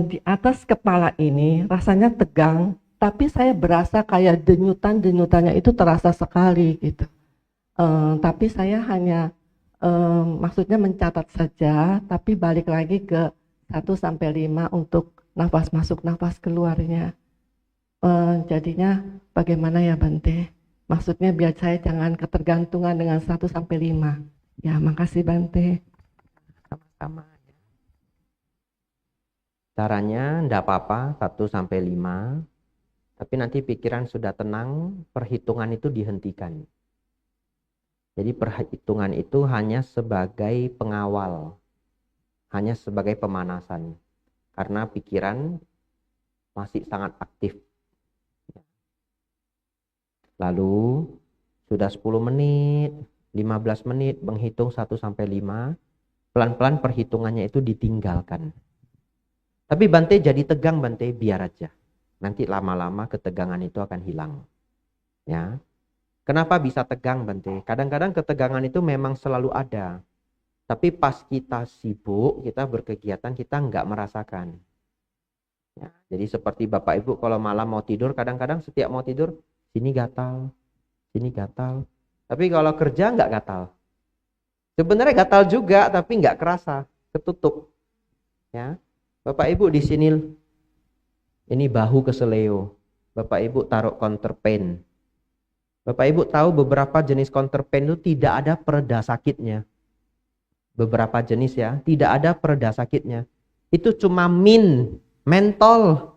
di atas kepala ini rasanya tegang, tapi saya berasa kayak denyutan-denyutannya itu terasa sekali gitu. Tapi saya hanya maksudnya mencatat saja, tapi balik lagi ke 1 sampai 5 untuk nafas masuk, nafas keluarnya. Jadinya bagaimana ya Bante? Maksudnya biar saya jangan ketergantungan dengan 1 sampai 5. Ya, makasih Bante. Sama-sama. Caranya enggak apa-apa 1 sampai 5. Tapi nanti pikiran sudah tenang, perhitungan itu dihentikan. Jadi perhitungan itu hanya sebagai pengawal, hanya sebagai pemanasan. Karena pikiran masih sangat aktif. Lalu sudah 10 menit, 15 menit menghitung 1 sampai 5. Pelan-pelan perhitungannya itu ditinggalkan. Tapi Bante jadi tegang Bante, biar aja. Nanti lama-lama ketegangan itu akan hilang. Ya. Kenapa bisa tegang Bante? Kadang-kadang ketegangan itu memang selalu ada. Tapi pas kita sibuk, kita berkegiatan, kita nggak merasakan. Ya, jadi seperti Bapak Ibu kalau malam mau tidur, kadang-kadang setiap mau tidur, sini gatal, sini gatal. Tapi kalau kerja nggak gatal. Sebenarnya gatal juga, tapi nggak kerasa, ketutup. Ya, Bapak Ibu di sini, ini bahu keseleo. Bapak Ibu taruh counter pain. Bapak Ibu tahu beberapa jenis counter pain itu tidak ada pereda sakitnya. Beberapa jenis ya, tidak ada pereda sakitnya. Itu cuma mentol.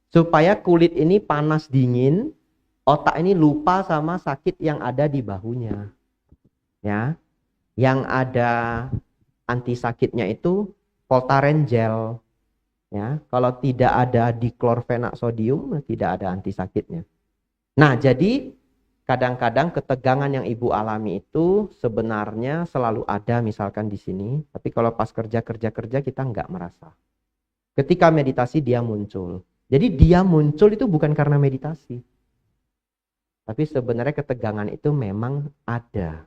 Supaya kulit ini panas dingin, otak ini lupa sama sakit yang ada di bahunya. Ya. Yang ada anti sakitnya itu Voltaren gel. Ya, kalau tidak ada diklorfenak sodium, tidak ada anti sakitnya. Nah, jadi kadang-kadang ketegangan yang Ibu alami itu sebenarnya selalu ada misalkan di sini. Tapi kalau pas kerja kita nggak merasa. Ketika meditasi dia muncul. Jadi dia muncul itu bukan karena meditasi. Tapi sebenarnya ketegangan itu memang ada.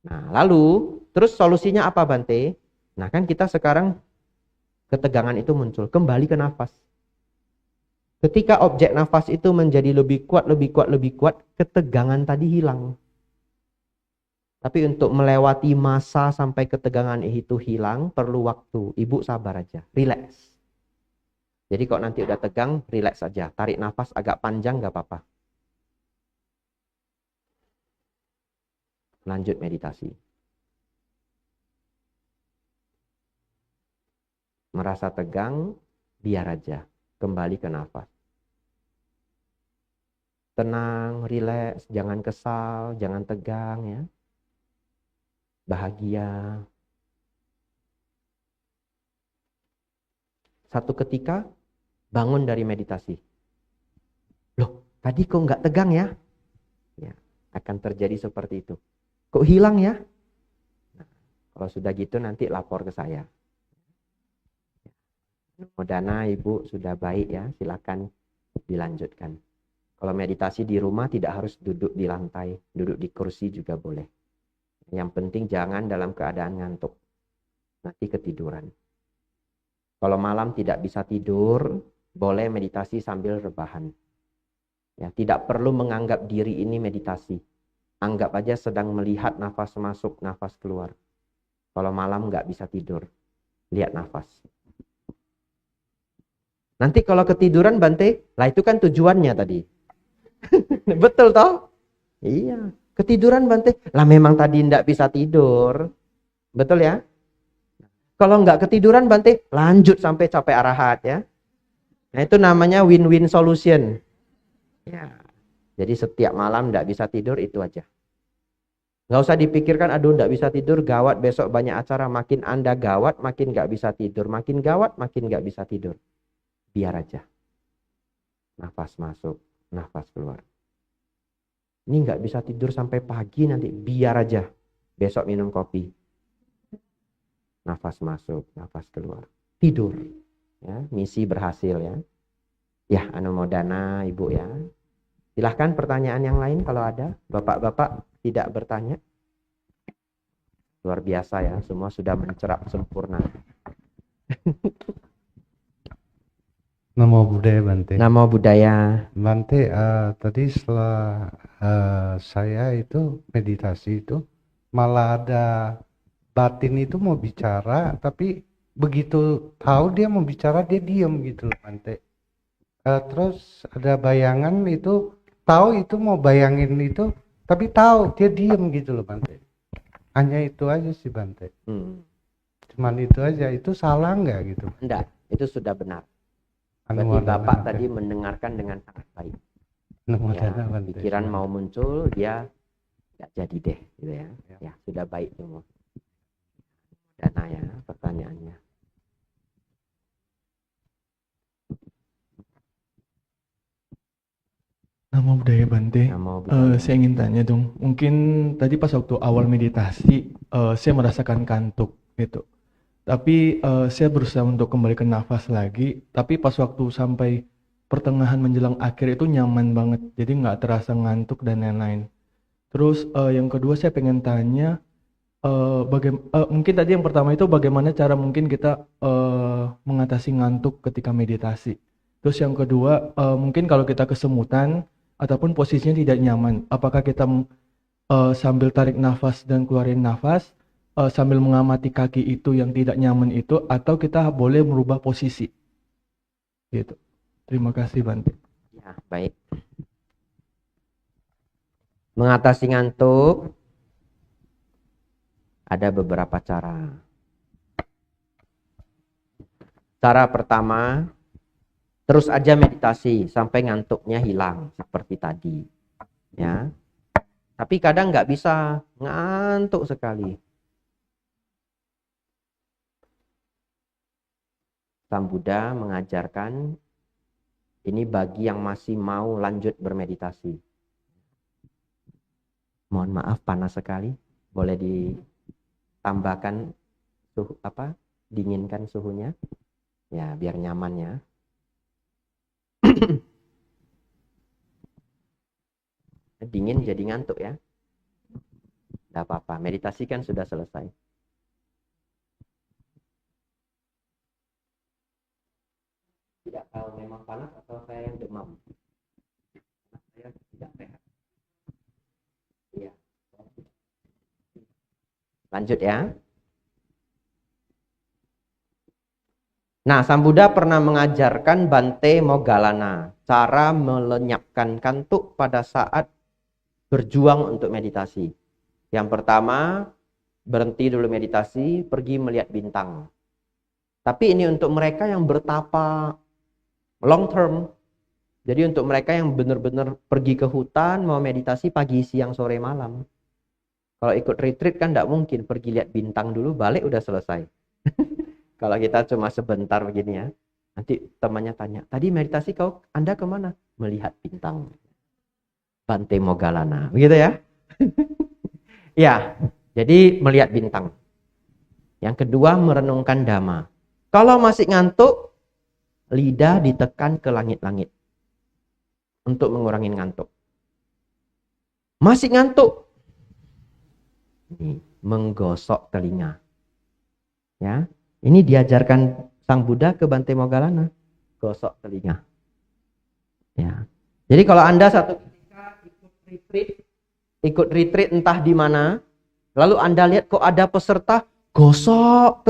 Nah lalu terus solusinya apa Bante? Nah kan kita sekarang ketegangan itu muncul. Kembali ke nafas. Ketika objek nafas itu menjadi lebih kuat, ketegangan tadi hilang. Tapi untuk melewati masa sampai ketegangan itu hilang, perlu waktu. Ibu sabar aja, relax. Jadi kok nanti udah tegang, relax aja. Tarik nafas agak panjang, gak apa-apa. Lanjut meditasi. Merasa tegang, biar aja. Kembali ke nafas. Tenang, relax, jangan kesal, jangan tegang ya. Bahagia. Satu ketika bangun dari meditasi. Loh, tadi kok nggak tegang ya? Ya, akan terjadi seperti itu. Kok hilang ya? Nah, kalau sudah gitu nanti lapor ke saya. Mudah-mudahan Ibu sudah baik ya, silakan dilanjutkan. Kalau meditasi di rumah tidak harus duduk di lantai, duduk di kursi juga boleh. Yang penting jangan dalam keadaan ngantuk. Nanti ketiduran. Kalau malam tidak bisa tidur, boleh meditasi sambil rebahan. Ya, tidak perlu menganggap diri ini meditasi. Anggap aja sedang melihat nafas masuk, nafas keluar. Kalau malam nggak bisa tidur, lihat nafas. Nanti kalau ketiduran Bante, lah itu kan tujuannya tadi. Betul toh? Iya. Ketiduran Bante, lah memang tadi nggak bisa tidur. Betul ya? Kalau nggak ketiduran Bante, lanjut sampai capai arahat ya. Nah itu namanya win-win solution. Ya. Jadi setiap malam nggak bisa tidur itu aja. Nggak usah dipikirkan, aduh nggak bisa tidur, gawat besok banyak acara. Makin Anda gawat, makin nggak bisa tidur. Makin gawat, makin nggak bisa tidur. Biar aja. Nafas masuk, nafas keluar. Ini nggak bisa tidur sampai pagi nanti, biar aja. Besok minum kopi. Nafas masuk, nafas keluar. Tidur. Ya, misi berhasil ya. Ya, anumodana Ibu ya. Silahkan pertanyaan yang lain kalau ada. Bapak-bapak tidak bertanya. Luar biasa ya, semua sudah mencerap sempurna. Namo Buddhaya Bante. Namo Buddhaya. Bante, tadi setelah saya itu meditasi itu malah ada batin itu mau bicara, tapi begitu tahu dia mau bicara dia diam gitu loh Bante. Terus ada bayangan itu tahu itu mau bayangin itu, tapi tahu dia diam gitu loh Bante. Hanya itu aja sih Bante. Cuman itu aja, itu salah nggak gitu? Enggak, itu sudah benar. Anu Berarti Bapak tadi mendengarkan dengan sangat baik. Ya, pikiran mau muncul, dia nggak jadi deh, gitu ya. Ya, sudah baik semua. Dana ya, pertanyaannya. Namo Buddhaya Bante. Namo Buddhaya. Saya ingin tanya dong, mungkin tadi pas waktu awal meditasi, saya merasakan kantuk gitu. Tapi saya berusaha untuk kembali ke nafas lagi, tapi pas waktu sampai pertengahan menjelang akhir itu nyaman banget, jadi nggak terasa ngantuk dan lain-lain. Terus yang kedua saya pengen tanya, mungkin tadi yang pertama itu bagaimana cara mungkin kita mengatasi ngantuk ketika meditasi. Terus yang kedua, mungkin kalau kita kesemutan ataupun posisinya tidak nyaman, apakah kita sambil tarik nafas dan keluarin nafas, sambil mengamati kaki itu yang tidak nyaman itu, atau kita boleh merubah posisi gitu. Terima kasih Bante. Ya, baik. Mengatasi ngantuk ada beberapa cara. Cara pertama, terus aja meditasi sampai ngantuknya hilang seperti tadi. Ya. Tapi kadang nggak bisa, ngantuk sekali. Sang Buddha mengajarkan ini bagi yang masih mau lanjut bermeditasi. Mohon maaf panas sekali. Boleh ditambahkan suhu dinginkan suhunya. Ya, biar nyaman ya. Dingin jadi ngantuk ya. Tidak apa-apa, meditasi kan sudah selesai. Tidak tahu memang panas atau saya yang demam. Saya tidak sehat. Iya. Lanjut ya. Nah, Sang Buddha pernah mengajarkan Bante Moggallana cara melenyapkan kantuk pada saat berjuang untuk meditasi. Yang pertama, berhenti dulu meditasi, pergi melihat bintang. Tapi ini untuk mereka yang bertapa long term. Jadi untuk mereka yang benar-benar pergi ke hutan, mau meditasi pagi, siang, sore, malam. Kalau ikut retreat kan tidak mungkin, pergi lihat bintang dulu, balik udah selesai. Kalau kita cuma sebentar begini ya, nanti temannya tanya, tadi meditasi Anda kemana? Melihat bintang. Bante Moggallana, begitu ya? Ya, jadi melihat bintang. Yang kedua, merenungkan Dhamma. Kalau masih ngantuk, lidah ditekan ke langit-langit untuk mengurangi ngantuk. Masih ngantuk, ini menggosok telinga. Ya, ini diajarkan Sang Buddha ke Bante Moggallana, gosok telinga. Ya, jadi kalau Anda satu ketika ikut retreat entah di mana, lalu Anda lihat kok ada peserta gosok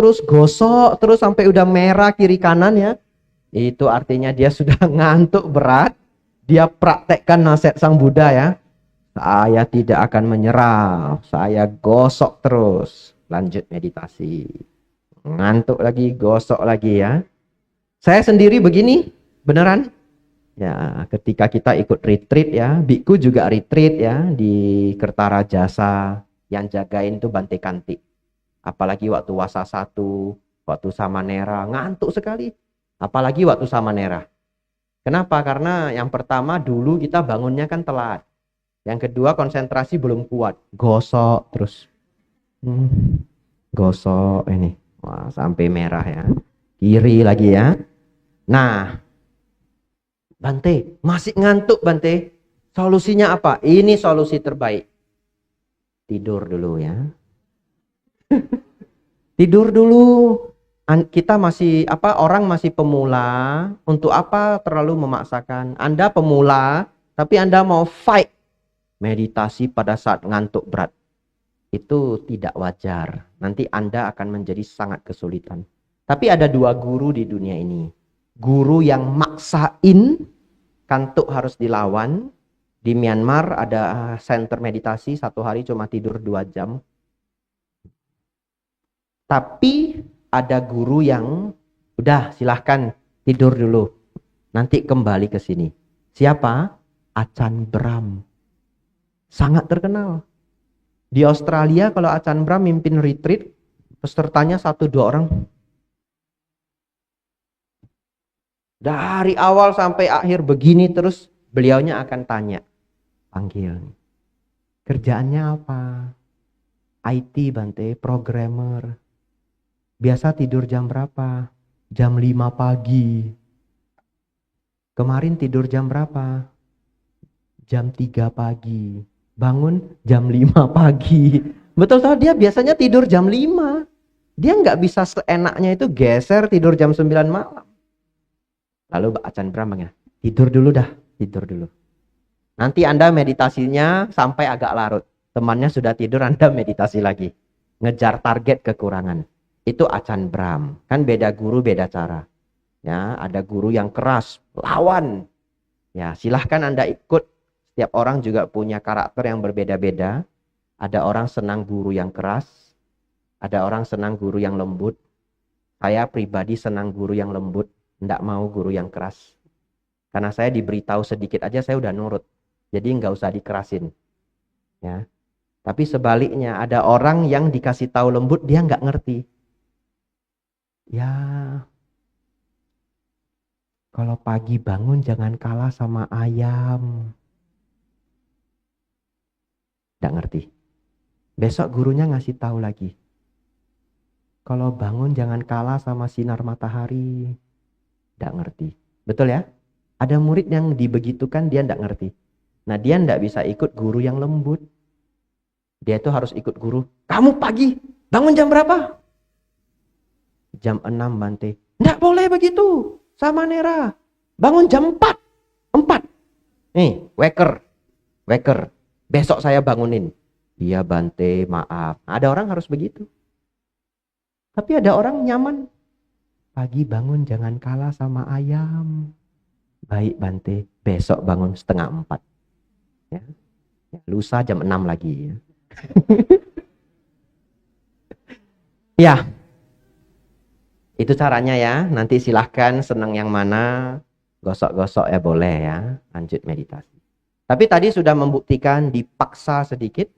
terus sampai udah merah kiri kanan ya. Itu artinya dia sudah ngantuk berat. Dia praktekkan nasihat Sang Buddha ya. Saya tidak akan menyerah. Saya gosok terus. Lanjut meditasi. Ngantuk lagi, gosok lagi ya. Saya sendiri begini, beneran. Ya, ketika kita ikut retreat ya. Biku juga retreat ya. Di Kertarajasa. Yang jagain tuh Bante Kanti. Apalagi waktu Wasa 1, waktu Samanera. Ngantuk sekali. Apalagi waktu Samanera. Kenapa? Karena yang pertama dulu kita bangunnya kan telat. Yang kedua konsentrasi belum kuat. Gosok terus. Gosok ini. Wah, sampai merah ya. Kiri lagi ya. Nah. Bante, masih ngantuk Bante. Solusinya apa? Ini solusi terbaik. Tidur dulu ya. Tidur dulu. Kita masih orang masih pemula, untuk apa terlalu memaksakan? Anda pemula, tapi Anda mau fight meditasi pada saat ngantuk berat. Itu tidak wajar. Nanti Anda akan menjadi sangat kesulitan. Tapi ada 2 guru di dunia ini. Guru yang maksain kantuk harus dilawan. Di Myanmar ada center meditasi, 1 hari cuma tidur 2 jam. Tapi ada guru yang udah silahkan tidur dulu. Nanti kembali ke sini. Siapa? Ajahn Brahm. Sangat terkenal. Di Australia kalau Ajahn Brahm mimpin retreat, pesertanya 1-2 orang. Dari awal sampai akhir begini terus, beliaunya akan tanya. Panggil. Kerjaannya apa? IT Bante, programmer. Biasa tidur jam berapa? Jam 5 pagi. Kemarin tidur jam berapa? Jam 3 pagi. Bangun jam 5 pagi. Betul toh, dia biasanya tidur jam 5. Dia nggak bisa seenaknya itu geser tidur jam 9 malam. Lalu Ajahn Brahm bilang, tidur dulu dah, tidur dulu. Nanti Anda meditasinya sampai agak larut. Temannya sudah tidur, Anda meditasi lagi. Ngejar target kekurangan. Itu Ajahn Brahm. Kan beda guru, beda cara. Ya, ada guru yang keras, lawan. Ya, silahkan Anda ikut. Setiap orang juga punya karakter yang berbeda-beda. Ada orang senang guru yang keras. Ada orang senang guru yang lembut. Saya pribadi senang guru yang lembut. Tidak mau guru yang keras. Karena saya diberitahu sedikit aja saya udah nurut. Jadi nggak usah dikerasin. Ya. Tapi sebaliknya ada orang yang dikasih tahu lembut dia nggak ngerti. Ya, kalau pagi bangun jangan kalah sama ayam. Nggak ngerti. Besok gurunya ngasih tahu lagi. Kalau bangun jangan kalah sama sinar matahari. Nggak ngerti. Betul ya? Ada murid yang dibegitukan dia nggak ngerti. Nah dia nggak bisa ikut guru yang lembut. Dia itu harus ikut guru. Kamu pagi bangun jam berapa? Jam 6 Bante. Nggak boleh begitu. Sama Nera. Bangun jam 4. 4. Nih, waker. Besok saya bangunin. Iya Bante, maaf. Ada orang harus begitu. Tapi ada orang nyaman. Pagi bangun jangan kalah sama ayam. Baik Bante, besok bangun 3:30. Ya. Lusa jam 6 lagi. Ya. Ya. Itu caranya ya. Nanti silahkan senang yang mana. Gosok-gosok ya boleh ya. Lanjut meditasi. Tapi tadi sudah membuktikan dipaksa sedikit.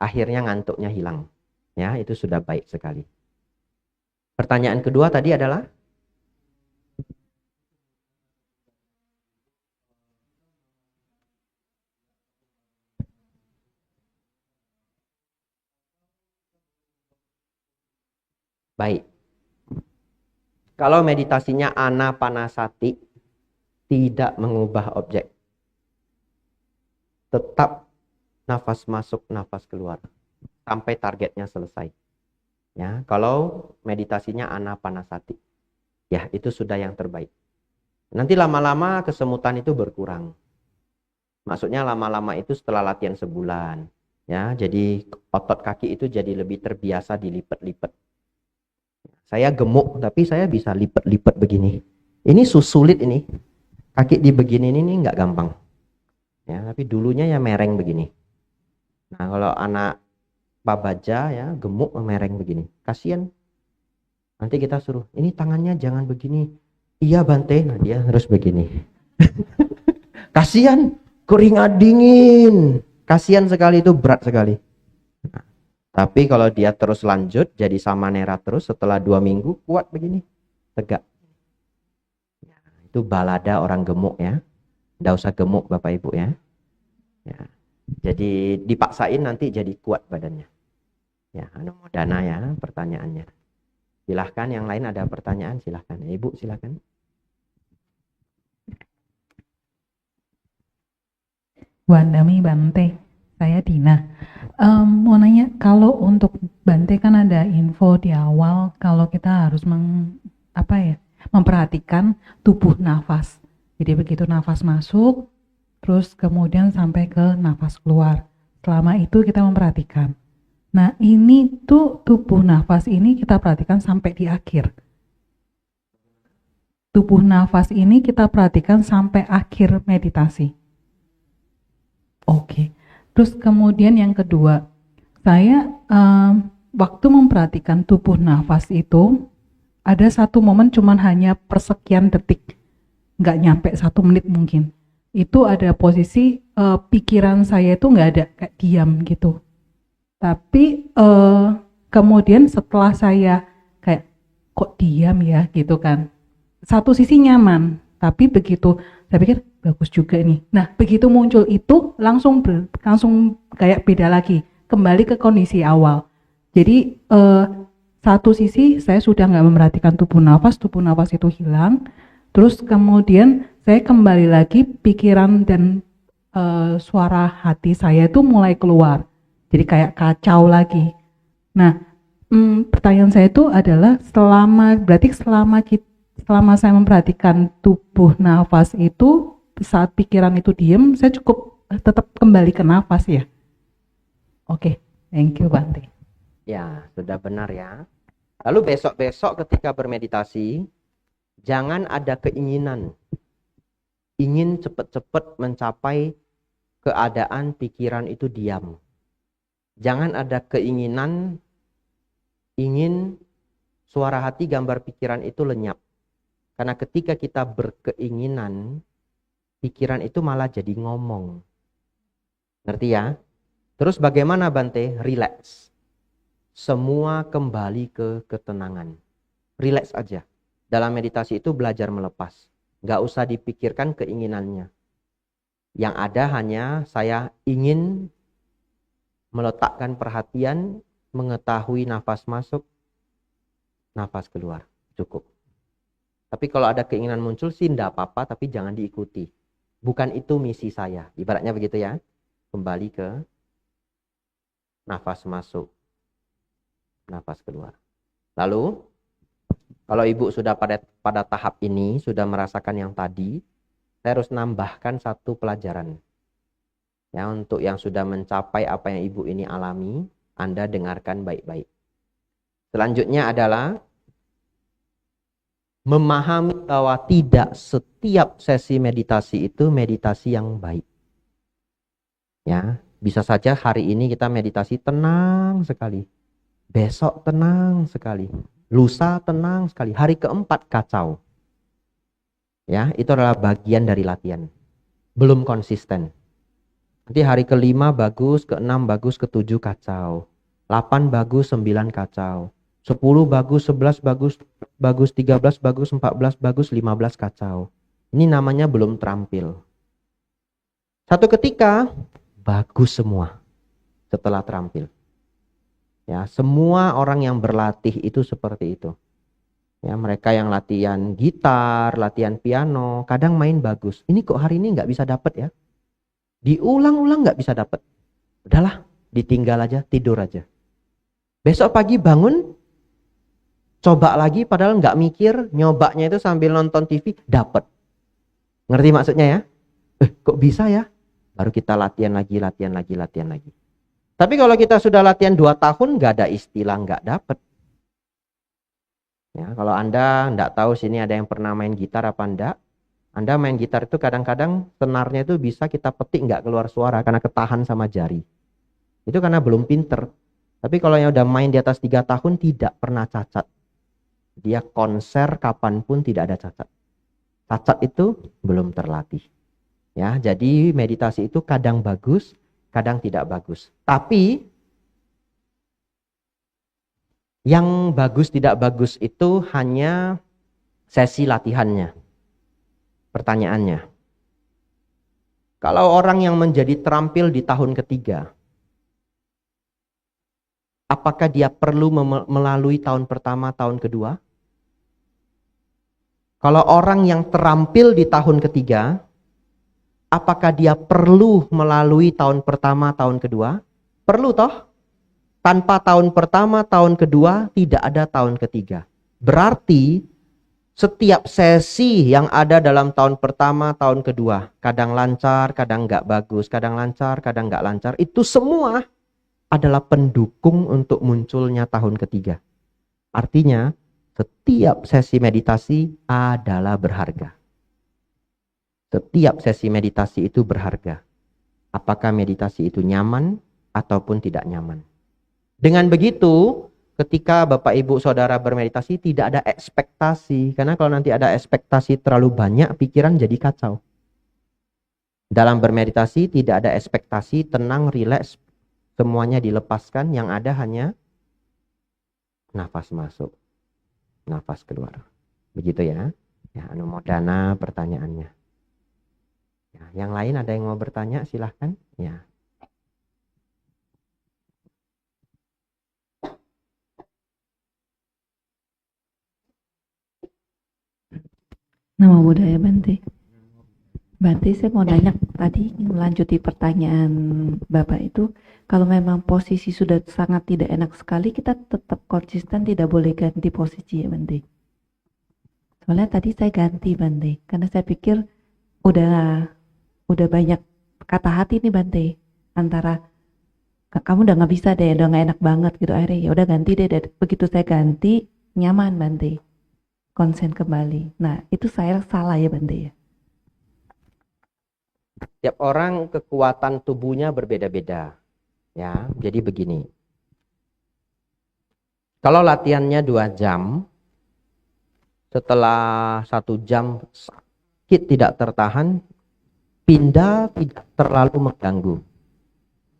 Akhirnya ngantuknya hilang. Ya, itu sudah baik sekali. Pertanyaan kedua tadi adalah? Baik. Kalau meditasinya anapanasati, tidak mengubah objek. Tetap nafas masuk, nafas keluar. Sampai targetnya selesai. Ya, kalau meditasinya anapanasati. Ya, itu sudah yang terbaik. Nanti lama-lama kesemutan itu berkurang. Maksudnya lama-lama itu setelah latihan sebulan. Ya, jadi otot kaki itu jadi lebih terbiasa dilipat-lipat. Saya gemuk, tapi saya bisa lipat-lipat begini. Ini sulit ini. Kaki dibegini ini nggak gampang. Ya, tapi dulunya ya mereng begini. Nah, kalau anak babaja ya gemuk mereng begini. Kasihan. Nanti kita suruh, ini tangannya jangan begini. Iya Bante, nah dia harus begini. Kasihan, keringat dingin. Kasihan sekali itu, berat sekali. Nah, tapi kalau dia terus lanjut jadi samanera terus setelah 2 minggu kuat begini, tegak. Ya, itu balada orang gemuk ya. Nggak usah gemuk Bapak Ibu ya. Ya. Jadi dipaksain nanti jadi kuat badannya. Ya, anumodana ya pertanyaannya. Silahkan yang lain ada pertanyaan silahkan. Ibu silahkan. Wandami Bante, saya Dina. Mau nanya, kalau untuk Bante kan ada info di awal kalau kita harus memperhatikan tubuh nafas. Jadi begitu nafas masuk, terus kemudian sampai ke nafas keluar. Selama itu kita memperhatikan. Nah ini tuh tubuh nafas ini kita perhatikan sampai di akhir. Tubuh nafas ini kita perhatikan sampai akhir meditasi. Oke. Terus kemudian yang kedua, saya waktu memperhatikan tubuh nafas itu ada satu momen cuman hanya persekian detik, nggak nyampe 1 menit mungkin. Itu ada posisi pikiran saya itu nggak ada, kayak diam gitu. Tapi kemudian setelah saya kayak kok diam ya gitu kan, satu sisi nyaman, tapi begitu saya pikir bagus juga nih. Nah begitu muncul itu langsung kayak beda lagi, kembali ke kondisi awal. Jadi satu sisi saya sudah nggak memperhatikan tubuh nafas itu hilang. Terus kemudian saya kembali lagi, pikiran dan suara hati saya itu mulai keluar. Jadi kayak kacau lagi. Nah, pertanyaan saya itu adalah selama saya memperhatikan tubuh nafas itu, saat pikiran itu diem, saya cukup tetap kembali ke nafas ya? Oke, thank you Bante. Ya, sudah benar ya. Lalu besok-besok ketika bermeditasi, jangan ada keinginan ingin cepat-cepat mencapai keadaan pikiran itu diam. Jangan ada keinginan ingin suara hati, gambar pikiran itu lenyap. Karena ketika kita berkeinginan, pikiran itu malah jadi ngomong. Ngerti ya? Terus bagaimana Bante? Relax. Semua kembali ke ketenangan. Relax aja. Dalam meditasi itu belajar melepas. Nggak usah dipikirkan keinginannya. Yang ada hanya saya ingin meletakkan perhatian, mengetahui nafas masuk, nafas keluar. Cukup. Tapi kalau ada keinginan muncul sih enggak apa-apa, tapi jangan diikuti. Bukan itu misi saya. Ibaratnya begitu ya. Kembali ke nafas masuk, nafas keluar. Lalu, kalau ibu sudah pada tahap ini, sudah merasakan yang tadi, saya harus nambahkan satu pelajaran. Ya, untuk yang sudah mencapai apa yang ibu ini alami, Anda dengarkan baik-baik. Selanjutnya adalah memahami bahwa tidak setiap sesi meditasi itu meditasi yang baik. Ya, bisa saja hari ini kita meditasi tenang sekali. Besok tenang sekali. Lusa tenang sekali. Hari keempat kacau. Ya, itu adalah bagian dari latihan. Belum konsisten. Nanti hari kelima bagus, keenam bagus, ketujuh kacau. 8 bagus, 9 kacau. 10 bagus, 11 bagus, 13 bagus, 14 bagus, 15 kacau. Ini namanya belum terampil. Satu ketika bagus semua setelah terampil. Ya, semua orang yang berlatih itu seperti itu. Ya, mereka yang latihan gitar, latihan piano, kadang main bagus. Ini kok hari ini nggak bisa dapet ya? Diulang-ulang nggak bisa dapet. Udahlah, ditinggal aja, tidur aja. Besok pagi bangun, coba lagi padahal nggak mikir, nyobanya itu sambil nonton TV, dapet. Ngerti maksudnya ya? Kok bisa ya? Baru kita latihan lagi. Tapi kalau kita sudah latihan 2 tahun, nggak ada istilah nggak dapet. Ya, kalau Anda nggak tahu sini ada yang pernah main gitar apa enggak, Anda main gitar itu kadang-kadang senarnya itu bisa kita petik nggak keluar suara karena ketahan sama jari. Itu karena belum pinter. Tapi kalau yang udah main di atas 3 tahun tidak pernah cacat. Dia konser kapanpun tidak ada cacat. Cacat itu belum terlatih. Ya, jadi meditasi itu kadang bagus, kadang tidak bagus. Tapi yang bagus tidak bagus itu hanya sesi latihannya. Pertanyaannya, kalau orang yang menjadi terampil di tahun ketiga, apakah dia perlu melalui tahun pertama, tahun kedua? Kalau orang yang terampil di tahun ketiga, apakah dia perlu melalui tahun pertama, tahun kedua? Perlu toh? Tanpa tahun pertama, tahun kedua, tidak ada tahun ketiga. Berarti setiap sesi yang ada dalam tahun pertama, tahun kedua, kadang lancar, kadang nggak bagus, kadang lancar, kadang nggak lancar, itu semua adalah pendukung untuk munculnya tahun ketiga. Artinya, setiap sesi meditasi adalah berharga. Setiap sesi meditasi itu berharga. Apakah meditasi itu nyaman ataupun tidak nyaman. Dengan begitu, ketika Bapak Ibu Saudara bermeditasi tidak ada ekspektasi. Karena kalau nanti ada ekspektasi terlalu banyak, pikiran jadi kacau. Dalam bermeditasi tidak ada ekspektasi, tenang, rileks, semuanya dilepaskan. Yang ada hanya nafas masuk, nafas keluar. Begitu ya. Ya, anumodana pertanyaannya. Ya, yang lain ada yang mau bertanya, silahkan. Ya. Nama budaya Bante. Bante, saya mau nanya tadi melanjuti pertanyaan Bapak itu, kalau memang posisi sudah sangat tidak enak sekali, kita tetap konsisten tidak boleh ganti posisi ya Bante. Soalnya tadi saya ganti Bante, karena saya pikir udah banyak kata hati nih Bante, antara kamu udah nggak bisa deh, udah nggak enak banget gitu, akhirnya ya udah ganti deh. Begitu saya ganti nyaman Bante. Konsen kembali. Nah, itu saya salah ya Bante ya? Tiap orang kekuatan tubuhnya berbeda-beda. Ya, jadi begini. Kalau latihannya 2 jam, setelah 1 jam sakit tidak tertahan, pindah tidak terlalu mengganggu.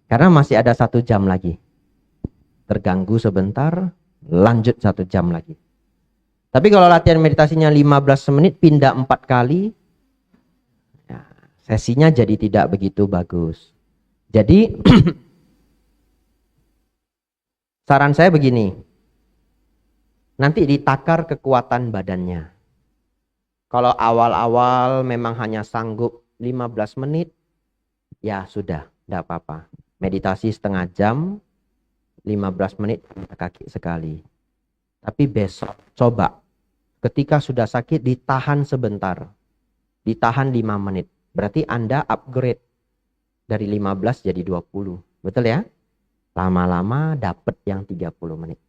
Karena masih ada 1 jam lagi. Terganggu sebentar, lanjut 1 jam lagi. Tapi kalau latihan meditasinya 15 menit, pindah 4 kali, ya, sesinya jadi tidak begitu bagus. Jadi, saran saya begini, nanti ditakar kekuatan badannya. Kalau awal-awal memang hanya sanggup 15 menit, ya sudah, tidak apa-apa. Meditasi setengah jam, 15 menit kaki sekali. Tapi besok coba, ketika sudah sakit ditahan sebentar, ditahan 5 menit. Berarti Anda upgrade dari 15 jadi 20. Betul ya? Lama-lama dapat yang 30 menit.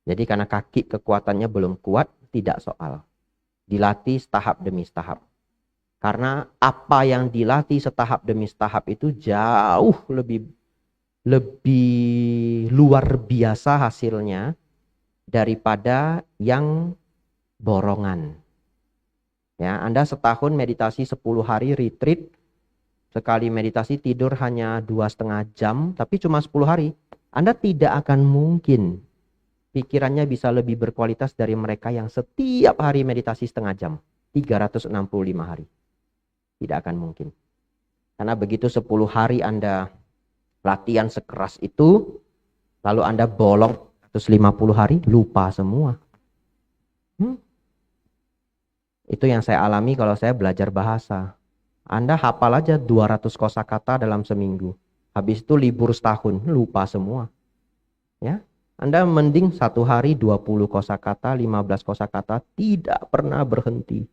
Jadi karena kaki kekuatannya belum kuat, tidak soal. Dilatih setahap demi setahap. Karena apa yang dilatih setahap demi setahap itu jauh lebih luar biasa hasilnya daripada yang borongan. Ya, Anda setahun meditasi 10 hari retreat, sekali meditasi tidur hanya 2,5 jam, tapi cuma 10 hari. Anda tidak akan mungkin pikirannya bisa lebih berkualitas dari mereka yang setiap hari meditasi setengah jam, 365 hari. Tidak akan mungkin. Karena begitu 10 hari Anda latihan sekeras itu, lalu Anda bolong 150 hari, lupa semua. Itu yang saya alami kalau saya belajar bahasa. Anda hafal aja 200 kosakata dalam seminggu. Habis itu libur setahun, lupa semua. Ya, Anda mending 1 hari 20 kosakata, 15 kosakata, tidak pernah berhenti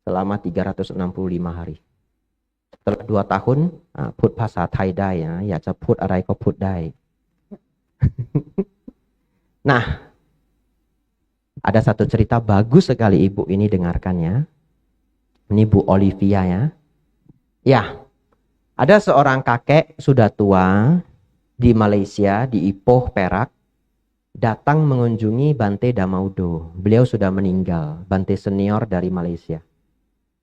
selama 365 hari. Setelah 2 tahun, put bahasa Thaiได้นะอยากจะพูดอะไรก็พูดได้ Nah, ada satu cerita bagus sekali Ibu ini dengarkan ya. Ini Bu Olivia ya. Ya, ada seorang kakek sudah tua di Malaysia, di Ipoh, Perak, datang mengunjungi Bante Damaudo. Beliau sudah meninggal, Bante senior dari Malaysia.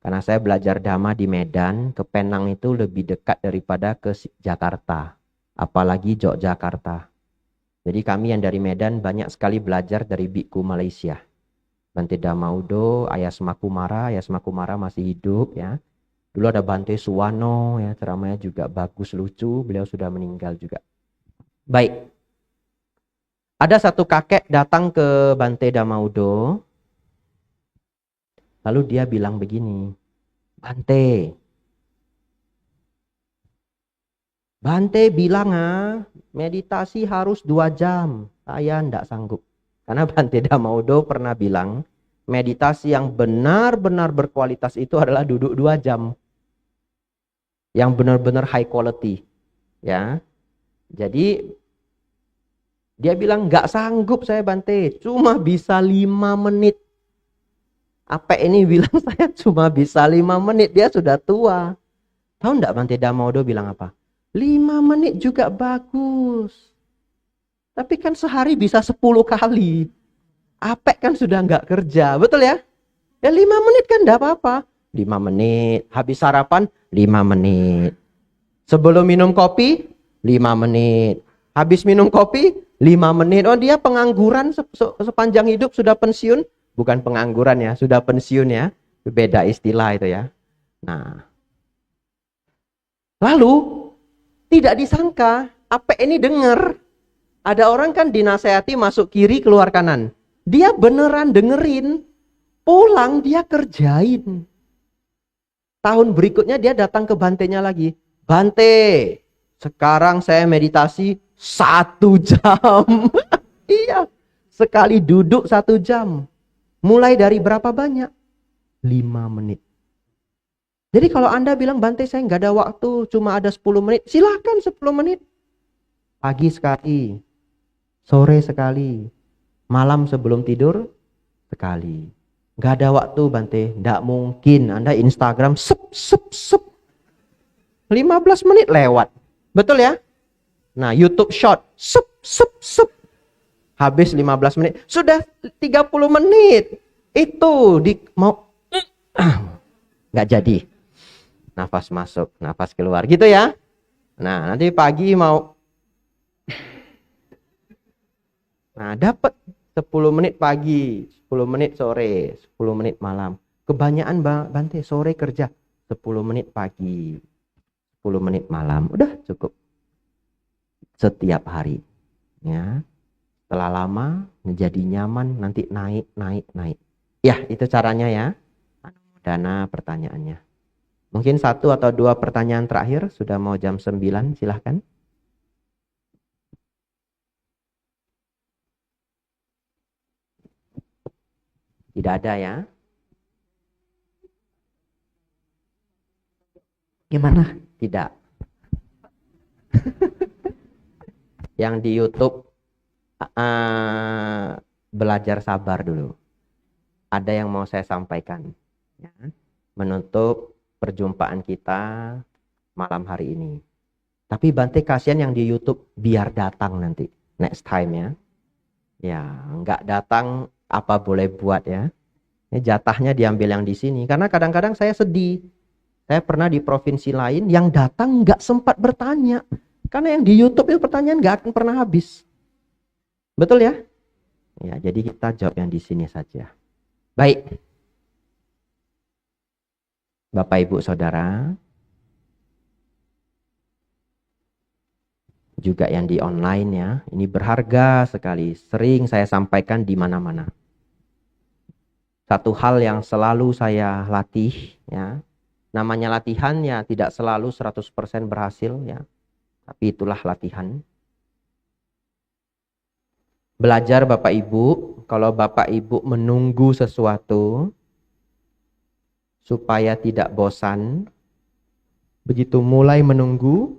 Karena saya belajar Dhamma di Medan, ke Penang itu lebih dekat daripada ke Jakarta. Apalagi Yogyakarta. Jadi kami yang dari Medan banyak sekali belajar dari biku Malaysia. Bante Damaudo, Ayah Semakumara masih hidup ya. Dulu ada Bante Suwano ya, ceramahnya juga bagus, lucu, beliau sudah meninggal juga. Baik. Ada satu kakek datang ke Bante Damaudo. Lalu dia bilang begini, Bante, Bante bilang meditasi harus 2 jam. Saya enggak sanggup. Karena Bante Damaudo pernah bilang, meditasi yang benar-benar berkualitas itu adalah duduk 2 jam. Yang benar-benar high quality. Ya. Jadi dia bilang enggak sanggup saya Bante, cuma bisa 5 menit. Apa ini bilang saya cuma bisa 5 menit, dia sudah tua. Tahu enggak Bante Damaudo bilang apa? 5 menit juga bagus. Tapi kan sehari bisa 10 kali. Apek kan sudah nggak kerja, betul ya? Ya 5 menit kan enggak apa-apa. 5 menit, habis sarapan 5 menit. Sebelum minum kopi 5 menit. Habis minum kopi 5 menit. Oh dia pengangguran sepanjang hidup sudah pensiun. Bukan pengangguran ya, sudah pensiun ya. Beda istilah itu ya. Nah. Lalu tidak disangka, apa ini dengar. Ada orang kan dinasehati masuk kiri keluar kanan. Dia beneran dengerin. Pulang dia kerjain. Tahun berikutnya dia datang ke Bantenya lagi. Bante, sekarang saya meditasi 1 jam. Iya, sekali duduk 1 jam. Mulai dari berapa banyak? 5 menit. Jadi kalau Anda bilang, Bante saya nggak ada waktu, cuma ada 10 menit. Silakan 10 menit. Pagi sekali, sore sekali, malam sebelum tidur sekali. Nggak ada waktu Bante, nggak mungkin. Anda Instagram, 15 menit lewat. Betul ya? Nah YouTube short, habis 15 menit. Sudah 30 menit. Itu mau nggak jadi. Nafas masuk, nafas keluar. Gitu ya. Nah, nanti pagi mau. Nah, dapat 10 menit pagi, 10 menit sore, 10 menit malam. Kebanyakan Bante sore kerja, 10 menit pagi, 10 menit malam. Udah cukup. Setiap hari. Ya. Setelah lama menjadi nyaman, nanti naik. Ya, itu caranya ya. Dana pertanyaannya. Mungkin 1 atau 2 pertanyaan terakhir, sudah mau jam 9, silahkan. Tidak ada ya? Gimana? Tidak. Yang di YouTube belajar sabar dulu. Ada yang mau saya sampaikan. Ya. Menutup perjumpaan kita malam hari ini. Tapi Bante kasihan yang di YouTube biar datang nanti. Next time ya. Ya, nggak datang apa boleh buat ya. Ini jatahnya diambil yang di sini. Karena kadang-kadang saya sedih. Saya pernah di provinsi lain yang datang nggak sempat bertanya. Karena yang di YouTube itu pertanyaan nggak akan pernah habis. Betul ya? Ya, jadi kita jawab yang di sini saja. Baik. Bapak Ibu Saudara, juga yang di online ya, ini berharga sekali. Sering saya sampaikan di mana-mana. Satu hal yang selalu saya latih ya, namanya latihan ya tidak selalu 100% berhasil ya, tapi itulah latihan. Belajar Bapak Ibu, kalau Bapak Ibu menunggu sesuatu, supaya tidak bosan, begitu mulai menunggu,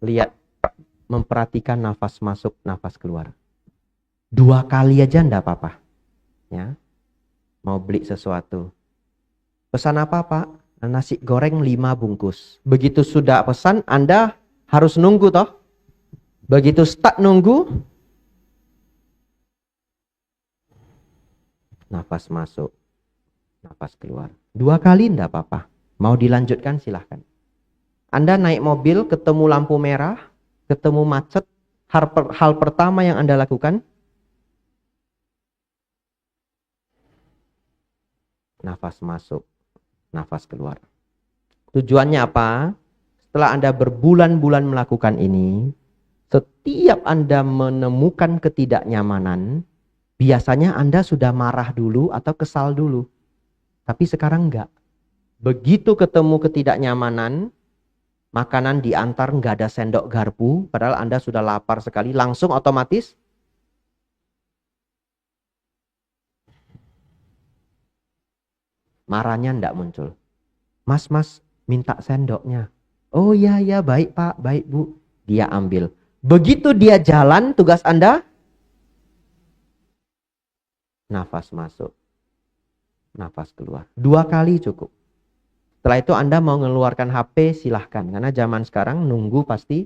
lihat, memperhatikan nafas masuk, nafas keluar. 2 kali aja enggak apa-apa. Ya. Mau beli sesuatu. Pesan apa Pak? Nasi goreng 5 bungkus. Begitu sudah pesan, Anda harus nunggu toh. Begitu start nunggu, nafas masuk. Nafas keluar. 2 kali enggak apa-apa. Mau dilanjutkan silahkan. Anda naik mobil, ketemu lampu merah, ketemu macet. Hal pertama yang Anda lakukan, nafas masuk, nafas keluar. Tujuannya apa? Setelah Anda berbulan-bulan melakukan ini, setiap Anda menemukan ketidaknyamanan, biasanya Anda sudah marah dulu atau kesal dulu. Tapi sekarang enggak. Begitu ketemu ketidaknyamanan, Makanan diantar nggak ada sendok garpu, padahal Anda sudah lapar sekali, langsung otomatis marahnya ndak muncul. Mas, minta sendoknya. Oh ya, baik Pak, baik Bu. Dia ambil. Begitu dia jalan, tugas Anda, nafas masuk, nafas keluar. 2 kali cukup. Setelah itu Anda mau mengeluarkan HP, silahkan. Karena zaman sekarang nunggu pasti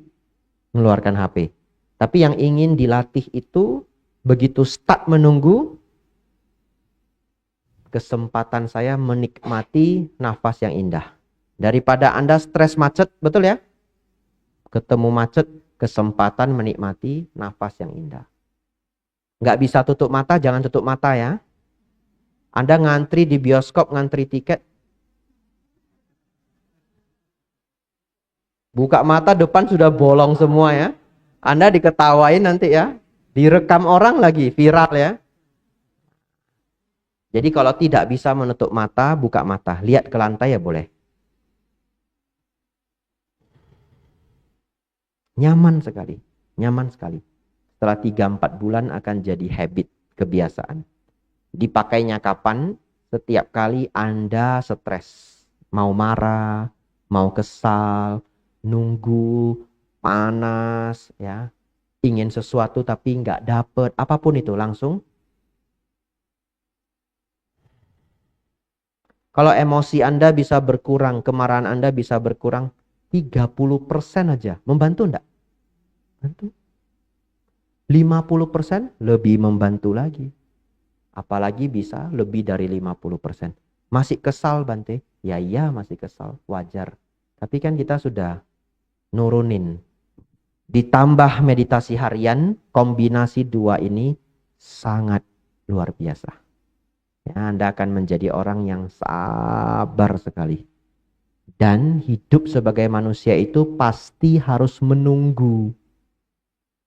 mengeluarkan HP. Tapi yang ingin dilatih itu, begitu start menunggu, kesempatan saya menikmati nafas yang indah. Daripada Anda stres macet, betul ya? Ketemu macet, kesempatan menikmati nafas yang indah. Nggak bisa tutup mata, jangan tutup mata ya. Anda ngantri di bioskop, ngantri tiket, buka mata depan sudah bolong semua ya. Anda diketawain nanti ya. Direkam orang lagi, viral ya. Jadi kalau tidak bisa menutup mata, buka mata. Lihat ke lantai ya boleh. Nyaman sekali. Nyaman sekali. Setelah 3-4 bulan akan jadi habit, kebiasaan. Dipakainya kapan? Setiap kali Anda stres. Mau marah, mau kesal, nunggu, panas, ya, ingin sesuatu tapi nggak dapet, apapun itu langsung. Kalau emosi Anda bisa berkurang, kemarahan Anda bisa berkurang 30% aja, membantu enggak? Bantu. 50% lebih membantu lagi. Apalagi bisa lebih dari 50%. Masih kesal Bante? Ya iya masih kesal, wajar. Tapi kan kita sudah nurunin. Ditambah meditasi harian, kombinasi 2 ini sangat luar biasa. Ya, Anda akan menjadi orang yang sabar sekali. Dan hidup sebagai manusia itu pasti harus menunggu.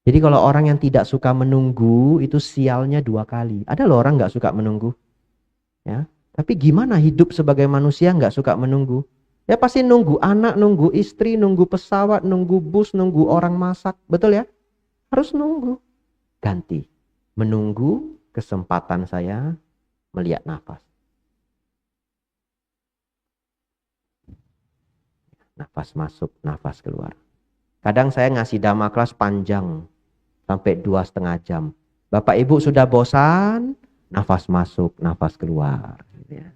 Jadi kalau orang yang tidak suka menunggu, itu sialnya 2 kali. Ada loh orang nggak suka menunggu. Ya, tapi gimana hidup sebagai manusia nggak suka menunggu? Ya pasti nunggu anak, nunggu istri, nunggu pesawat, nunggu bus, nunggu orang masak. Betul ya? Harus nunggu. Ganti. Menunggu kesempatan saya melihat nafas. Nafas masuk, nafas keluar. Kadang saya ngasih dhamma kelas panjang. Sampai 2,5 jam. Bapak Ibu sudah bosan, nafas masuk, nafas keluar. Gitu ya.